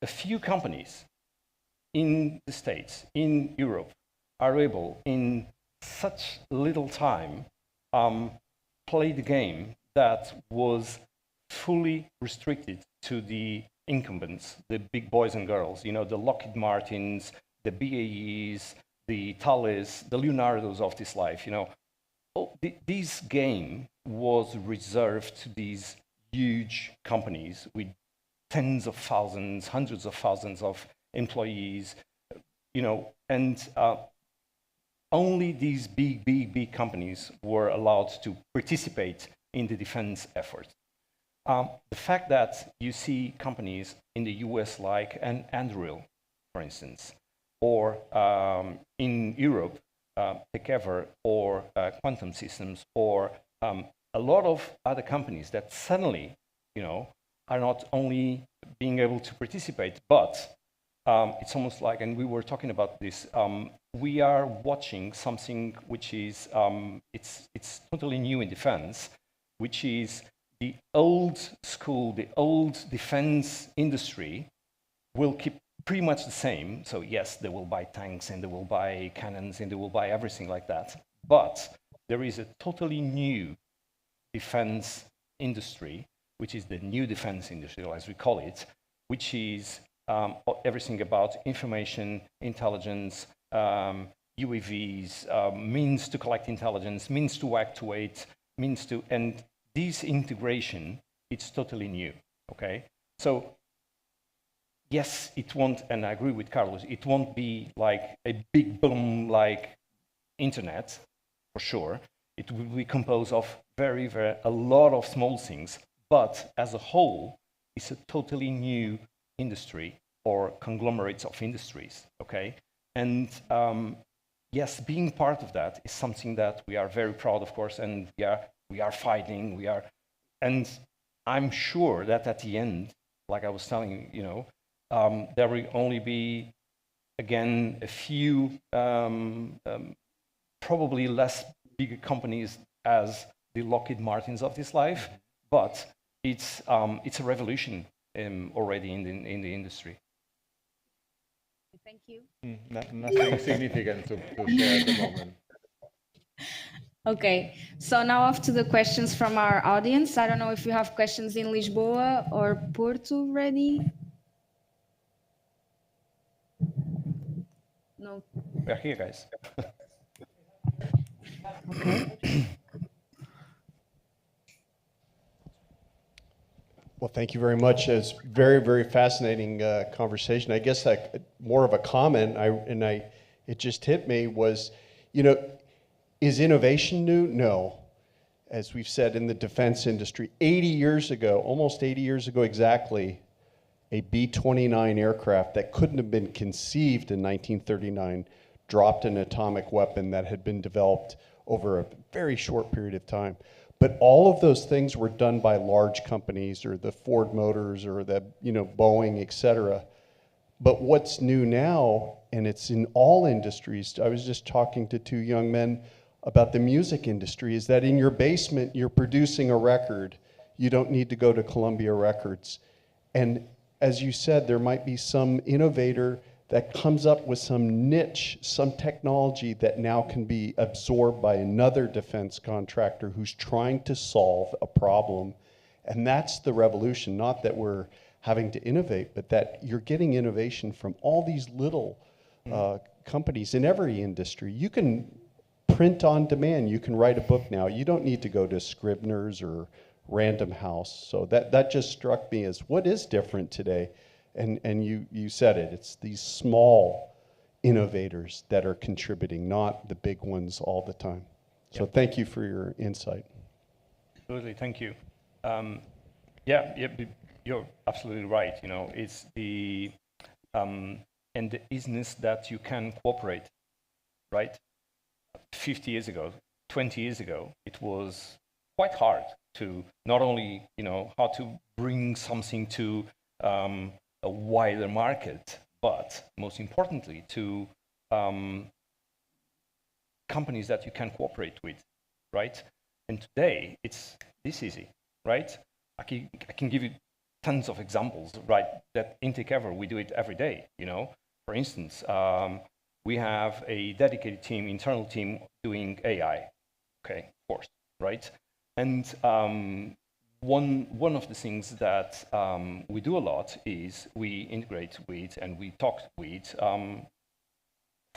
a few companies in the States, in Europe, are able in such little time play the game that was fully restricted to the incumbents, the big boys and girls, the Lockheed Martins, the BAEs, the Thales, the Leonardos of this life, this game was reserved to these huge companies with tens of thousands, hundreds of thousands of employees, and only these big companies were allowed to participate in the defense effort. The fact that you see companies in the US like Anduril, for instance, or in Europe, Tekever, or Quantum Systems, or a lot of other companies that suddenly, are not only being able to participate, but it's almost like, and we were talking about this, we are watching something which is, it's totally new in defense, which is the old school, the old defense industry will keep pretty much the same. So yes, they will buy tanks and they will buy cannons and they will buy everything like that. But there is a totally new defense industry, which is the new defense industry, as we call it, which is everything about information, intelligence, UAVs, means to collect intelligence, means to actuate, means to, and this integration, it's totally new, okay? So, yes, it won't, and I agree with Carlos, it won't be like a big boom like internet, for sure. It will be composed of a lot of small things, but as a whole, it's a totally new industry or conglomerates of industries, okay? And yes, being part of that is something that we are very proud, of course, and we are fighting, and I'm sure that at the end, like I was telling you, there will only be, again, a few, probably less bigger companies as the Lockheed Martins of this life, but it's a revolution already in the industry. Thank you. Nothing significant to share at the moment. Okay, so now off to the questions from our audience. I don't know if you have questions in Lisboa or Porto ready. No. We're here, guys. Okay. Well, thank you very much. It's very, very fascinating conversation. I guess more of a comment, it just hit me was, is innovation new? No. As we've said in the defense industry, 80 years ago, almost 80 years ago exactly, a B-29 aircraft that couldn't have been conceived in 1939 dropped an atomic weapon that had been developed over a very short period of time. But all of those things were done by large companies, or the Ford Motors, or the Boeing, et cetera. But what's new now, and it's in all industries, I was just talking to two young men about the music industry, is that in your basement, you're producing a record. You don't need to go to Columbia Records. And as you said, there might be some innovator that comes up with some niche, some technology that now can be absorbed by another defense contractor who's trying to solve a problem. And that's the revolution, not that we're having to innovate, but that you're getting innovation from all these little companies in every industry. You can print on demand. You can write a book now. You don't need to go to Scribner's or Random House. So that just struck me as what is different today. And you said it, it's these small innovators that are contributing, not the big ones all the time. So thank you for your insight. Absolutely, thank you. You're absolutely right. It's the and the easiness that you can cooperate, right? 50 years ago, 20 years ago, it was quite hard to not only, how to bring something to a wider market, but most importantly to companies that you can cooperate with, right? And today it's this easy, right? I can give you tons of examples, right? That in Tekever we do it every day. For instance, we have a dedicated team, internal team doing AI, okay, of course, right? And one of the things that we do a lot is we integrate with and we talk with, of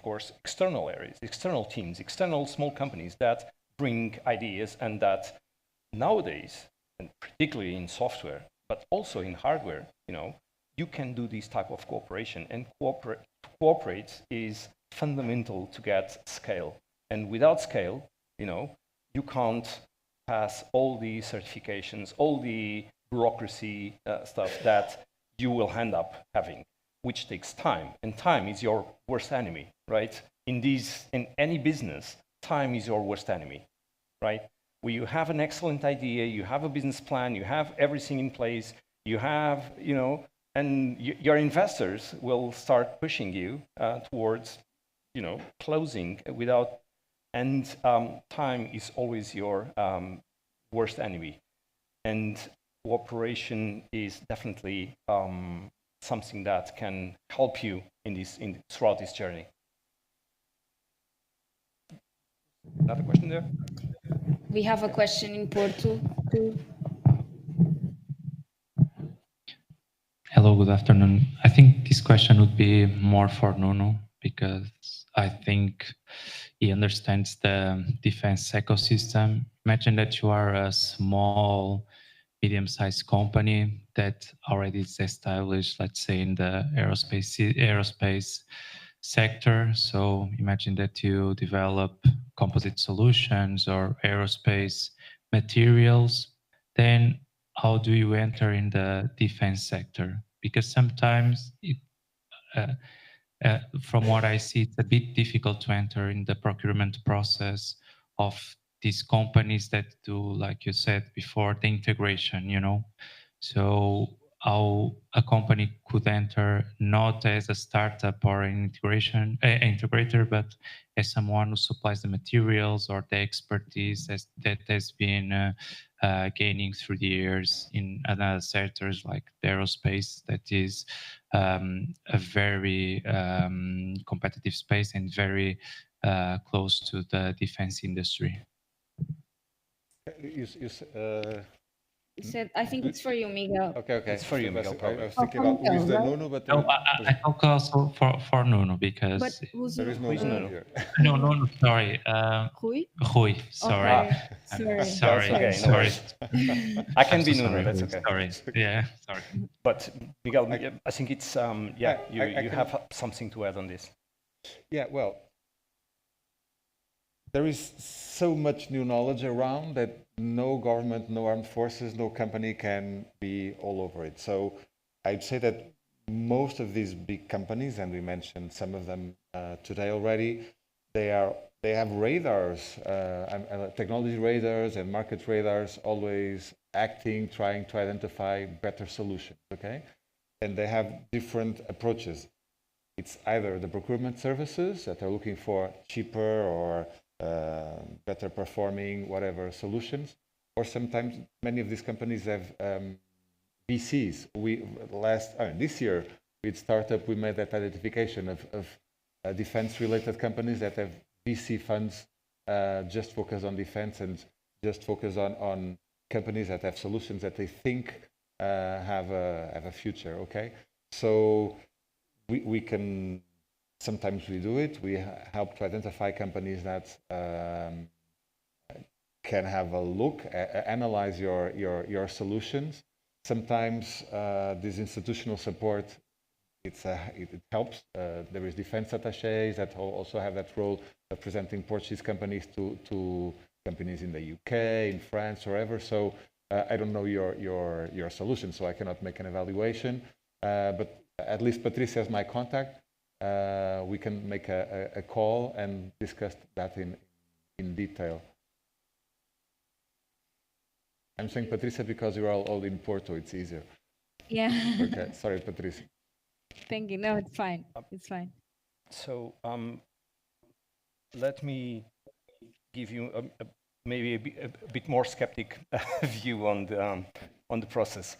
course, external areas, external teams, external small companies that bring ideas, and that nowadays, and particularly in software, but also in hardware, you can do this type of cooperation. And cooperate is fundamental to get scale. And without scale, you can't pass all the certifications, all the bureaucracy stuff that you will end up having, which takes time. And time is your worst enemy, right? In any business, time is your worst enemy, right? Where you have an excellent idea, you have a business plan, you have everything in place, you have, and your investors will start pushing you towards, closing without, and time is always your worst enemy. And cooperation is definitely something that can help you throughout this journey. Another question there? We have a question in Porto too. Hello, good afternoon. I think this question would be more for Nuno because I think he understands the defense ecosystem. Imagine that you are a small, medium-sized company that already is established, let's say, in the aerospace sector. So imagine that you develop composite solutions or aerospace materials. Then how do you enter in the defense sector? Because sometimes from what I see, it's a bit difficult to enter in the procurement process of these companies that do, like you said before, the integration, So how a company could enter not as a startup or an integrator, but as someone who supplies the materials or the expertise that has been gaining through the years in other sectors like the aerospace, that is a very competitive space and very close to the defense industry. You said, I think it's for you, Miguel. Okay. It's for you, Miguel, probably. I was thinking about who is the Nuno, but No, I talk also for Nuno because But who's there is no Nuno here. no, sorry. Rui, sorry. Okay. Sorry. That's okay, no Sorry. worries. I can be Nuno, that's okay. Sorry. Yeah, sorry. But Miguel, I think it's, I you have something to add on this. Yeah, well, there is so much new knowledge around that no government, no armed forces, no company can be all over it. So I'd say that most of these big companies, and we mentioned some of them today already, they have radars, technology radars and market radars, always acting, trying to identify better solutions, okay? And they have different approaches. It's either the procurement services that are looking for cheaper or better performing, whatever solutions, or sometimes many of these companies have VCs. This year, with Startup, we made that identification of defense-related companies that have VC funds just focus on defense and just focus on companies that have solutions that they think have a future, okay? So we can, sometimes we do it. We help to identify companies that can have a look, analyze your solutions. Sometimes this institutional support, it helps. There is defense attachés that also have that role of presenting Portuguese companies to companies in the UK, in France, wherever. So I don't know your solution, so I cannot make an evaluation. But at least Patricia has my contact. We can make a call and discuss that in detail. I'm saying Patricia because you're all in Porto, it's easier. Yeah. Okay, sorry, Patricia. Thank you. No, it's fine. It's fine. So let me give you maybe a bit more skeptic view on the process.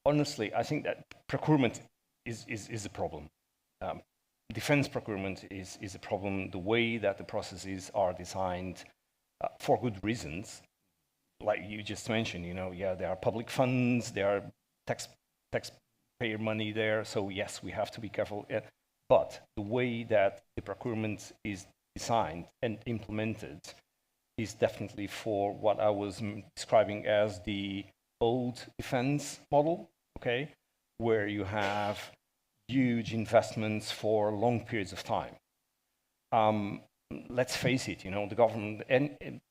Honestly, I think that procurement is a problem. Defense procurement is a problem. The way that the processes are designed for good reasons, like you just mentioned, there are public funds, there are taxpayer money there. So yes, we have to be careful. But the way that the procurement is designed and implemented is definitely for what I was describing as the old defense model, okay, where you have huge investments for long periods of time. Let's face it, the government,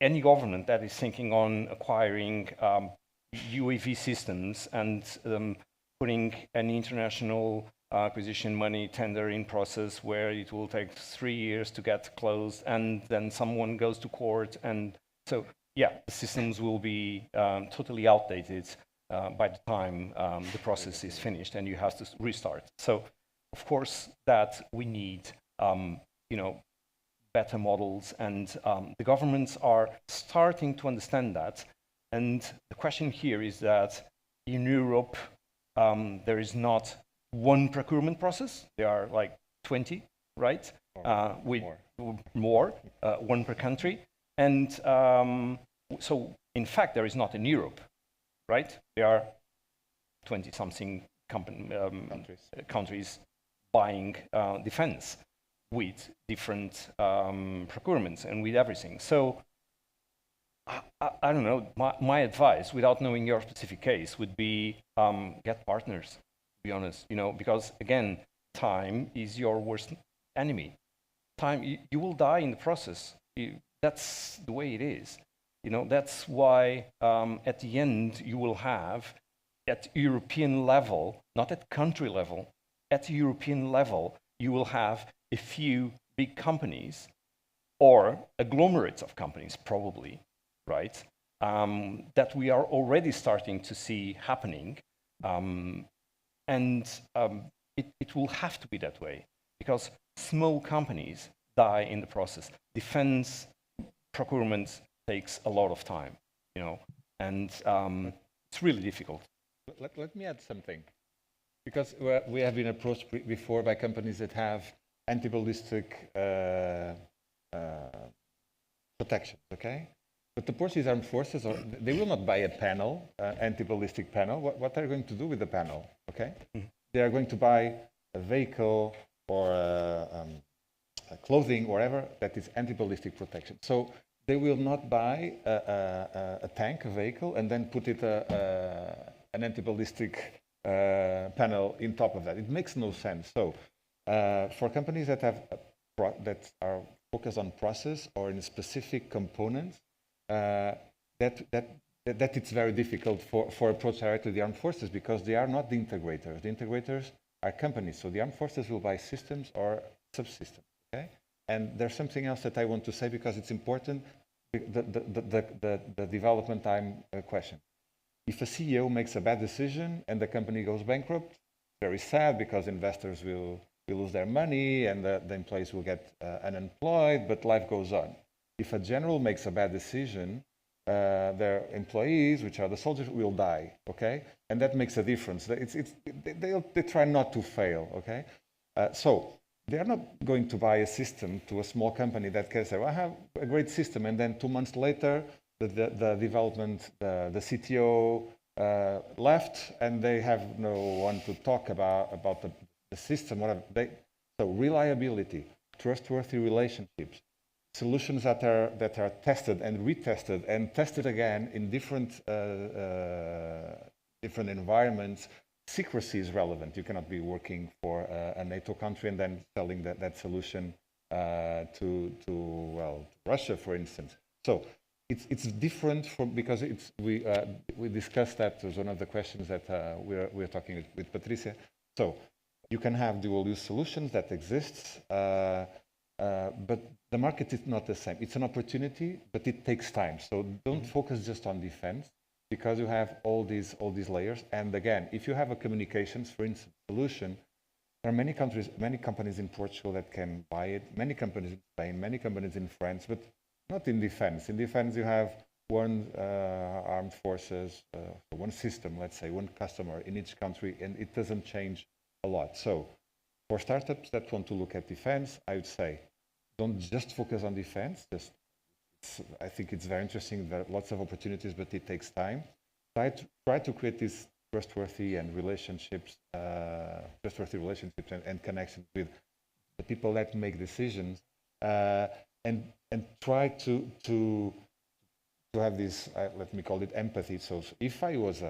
any government that is thinking on acquiring UAV systems and putting an international acquisition money tender in process where it will take 3 years to get closed, and then someone goes to court, and so yeah, the systems will be totally outdated by the time the process is finished and you have to restart. So of course that we need better models, and the governments are starting to understand that. And the question here is that in Europe, there is not one procurement process. There are like 20, right? With more, one per country. And so, in fact, there is not in Europe, right? There are 20-something countries buying defense with different procurements and with everything. So I don't know, my advice, without knowing your specific case, would be get partners, to be honest, because again, time is your worst enemy. Time, you will die in the process. That's the way it is. That's why at the end you will have, at European level, not at country level, at European level, you will have a few big companies or agglomerates of companies, probably, right? That we are already starting to see happening. And it will have to be that way, because small companies die in the process. Defense procurement takes a lot of time, and it's really difficult. Let me add something, because we have been approached before by companies that have anti-ballistic protection, okay? But the Portuguese Armed Forces, they will not buy a panel, anti-ballistic panel. What are they going to do with the panel, okay? They are going to buy a vehicle or clothing, whatever, that is anti-ballistic protection. So they will not buy a tank, a vehicle, and then put it an anti-ballistic panel in top of that. It makes no sense. So for companies that are focused on process or in specific components, that it's very difficult for approach directly to the armed forces, because they are not the integrators. The integrators are companies. So the armed forces will buy systems or subsystems. Okay. And there's something else that I want to say, because it's important. The development time question. If a CEO makes a bad decision and the company goes bankrupt, very sad, because investors will lose their money and the employees will get unemployed, but life goes on. If a general makes a bad decision, their employees, which are the soldiers, will die, okay? And that makes a difference. They try not to fail, okay? So they are not going to buy a system to a small company that can say, well, I have a great system, and then 2 months later, the development, the CTO left, and they have no one to talk about the system, whatever. So reliability, trustworthy relationships, solutions that are tested and retested and tested again in different environments. Secrecy is relevant. You cannot be working for a NATO country and then selling that solution to Russia, for instance. So it's different because we discussed that. Was one of the questions that we're talking with Patricia. So you can have dual-use solutions that exists, but the market is not the same. It's an opportunity, but it takes time. So don't focus just on defense, because you have all these layers. And again, if you have a communications, for instance, solution, there are many companies in Portugal that can buy it, many companies in Spain, many companies in France, but not in defense. In defense, you have one armed forces, one system, let's say, one customer in each country, and it doesn't change a lot. So for startups that want to look at defense, I would say, don't just focus on defense. I think it's very interesting. There are lots of opportunities, but it takes time. Try to create these trustworthy relationships and connections with the people that make decisions, and try to have this, let me call it empathy. So if I was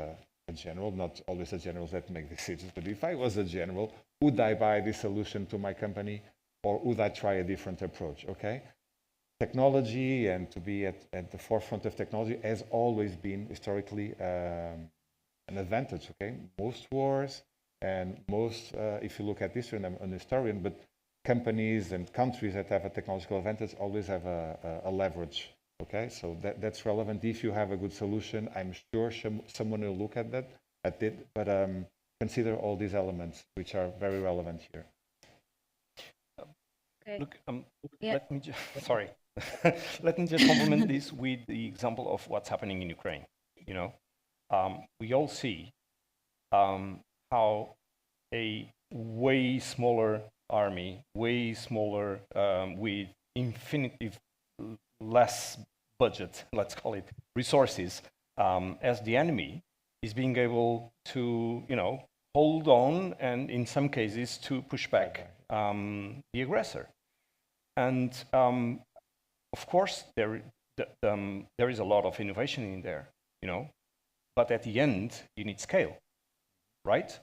a general, not always the generals that make decisions, but if I was a general, would I buy this solution to my company or would I try a different approach, okay? Technology and to be at the forefront of technology has always been historically an advantage, okay? Most wars and most, if you look at history, and I'm an historian, but companies and countries that have a technological advantage always have a leverage, okay? So that's relevant. If you have a good solution, I'm sure someone will look at it, but consider all these elements, which are very relevant here. Okay. Look, Yeah. let me just, sorry. Let me just complement this with the example of what's happening in Ukraine. You know, we all see how a way smaller army, way smaller with infinitely less budget, let's call it resources, as the enemy is being able to, you know, hold on and in some cases to push back the aggressor. And of course, there is a lot of innovation in there, you know, but at the end, you need scale, right?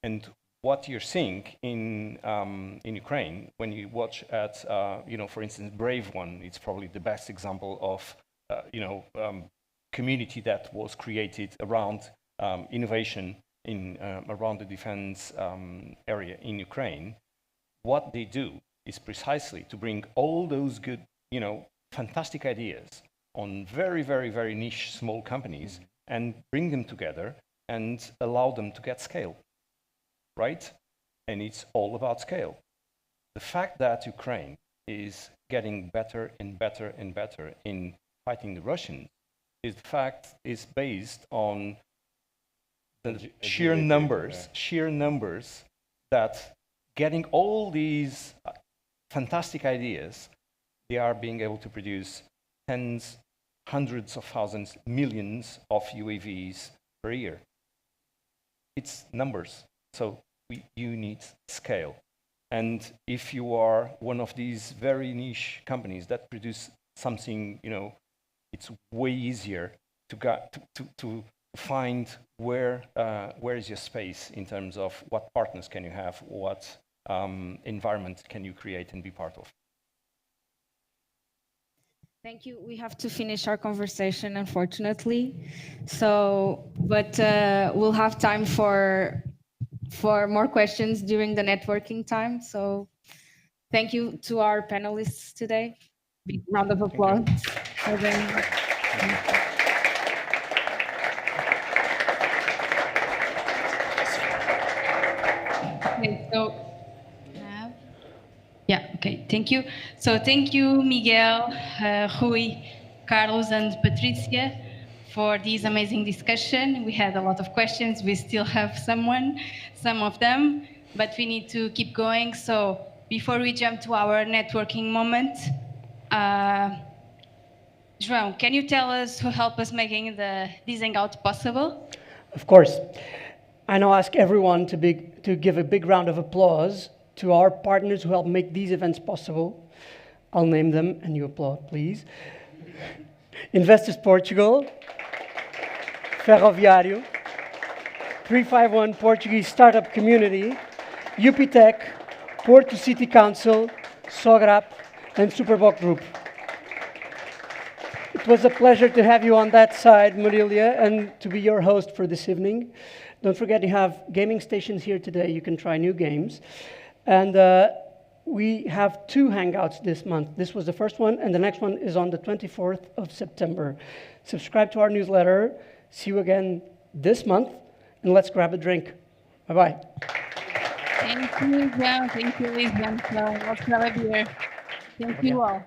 And what you're seeing in Ukraine, when you watch at, you know, for instance, Brave One, it's probably the best example of, you know, community that was created around innovation in around the defense area in Ukraine. What they do is precisely to bring all those good, you know, fantastic ideas on very, very, very niche small companies and bring them together and allow them to get scale, right? And it's all about scale. The fact that Ukraine is getting better and better and better in fighting the Russians is the fact is based on the sheer numbers that getting all these fantastic ideas, they are being able to produce tens, hundreds of thousands, millions of UAVs per year. It's numbers. So you need scale. And if you are one of these very niche companies that produce something, you know, it's way easier to find where is your space in terms of what partners can you have, what environment can you create and be part of. Thank you. We have to finish our conversation, unfortunately. So, but we'll have time for more questions during the networking time. So, thank you to our panelists today. Big round of applause for them. Okay, so yeah, okay, thank you. So thank you, Miguel, Rui, Carlos, and Patricia for this amazing discussion. We had a lot of questions. We still have some of them, but we need to keep going. So before we jump to our networking moment, João, can you tell us who helped us making this Hangout possible? Of course. I now ask everyone to give a big round of applause to our partners who help make these events possible. I'll name them and you applaud, please. Investors Portugal, Ferroviário, 351 Portuguese Startup Community, UPTech, Porto City Council, Sograp, and Superboc Group. It was a pleasure to have you on that side, Marilia, and to be your host for this evening. Don't forget you have gaming stations here today. You can try new games. And we have 2 Hangouts this month. This was the first one, and the next one is on the 24th of September. Subscribe to our newsletter. See you again this month, and let's grab a drink. Bye-bye. Thank you, João. Thank you, Lisbon. So let's have a beer. Thank you all.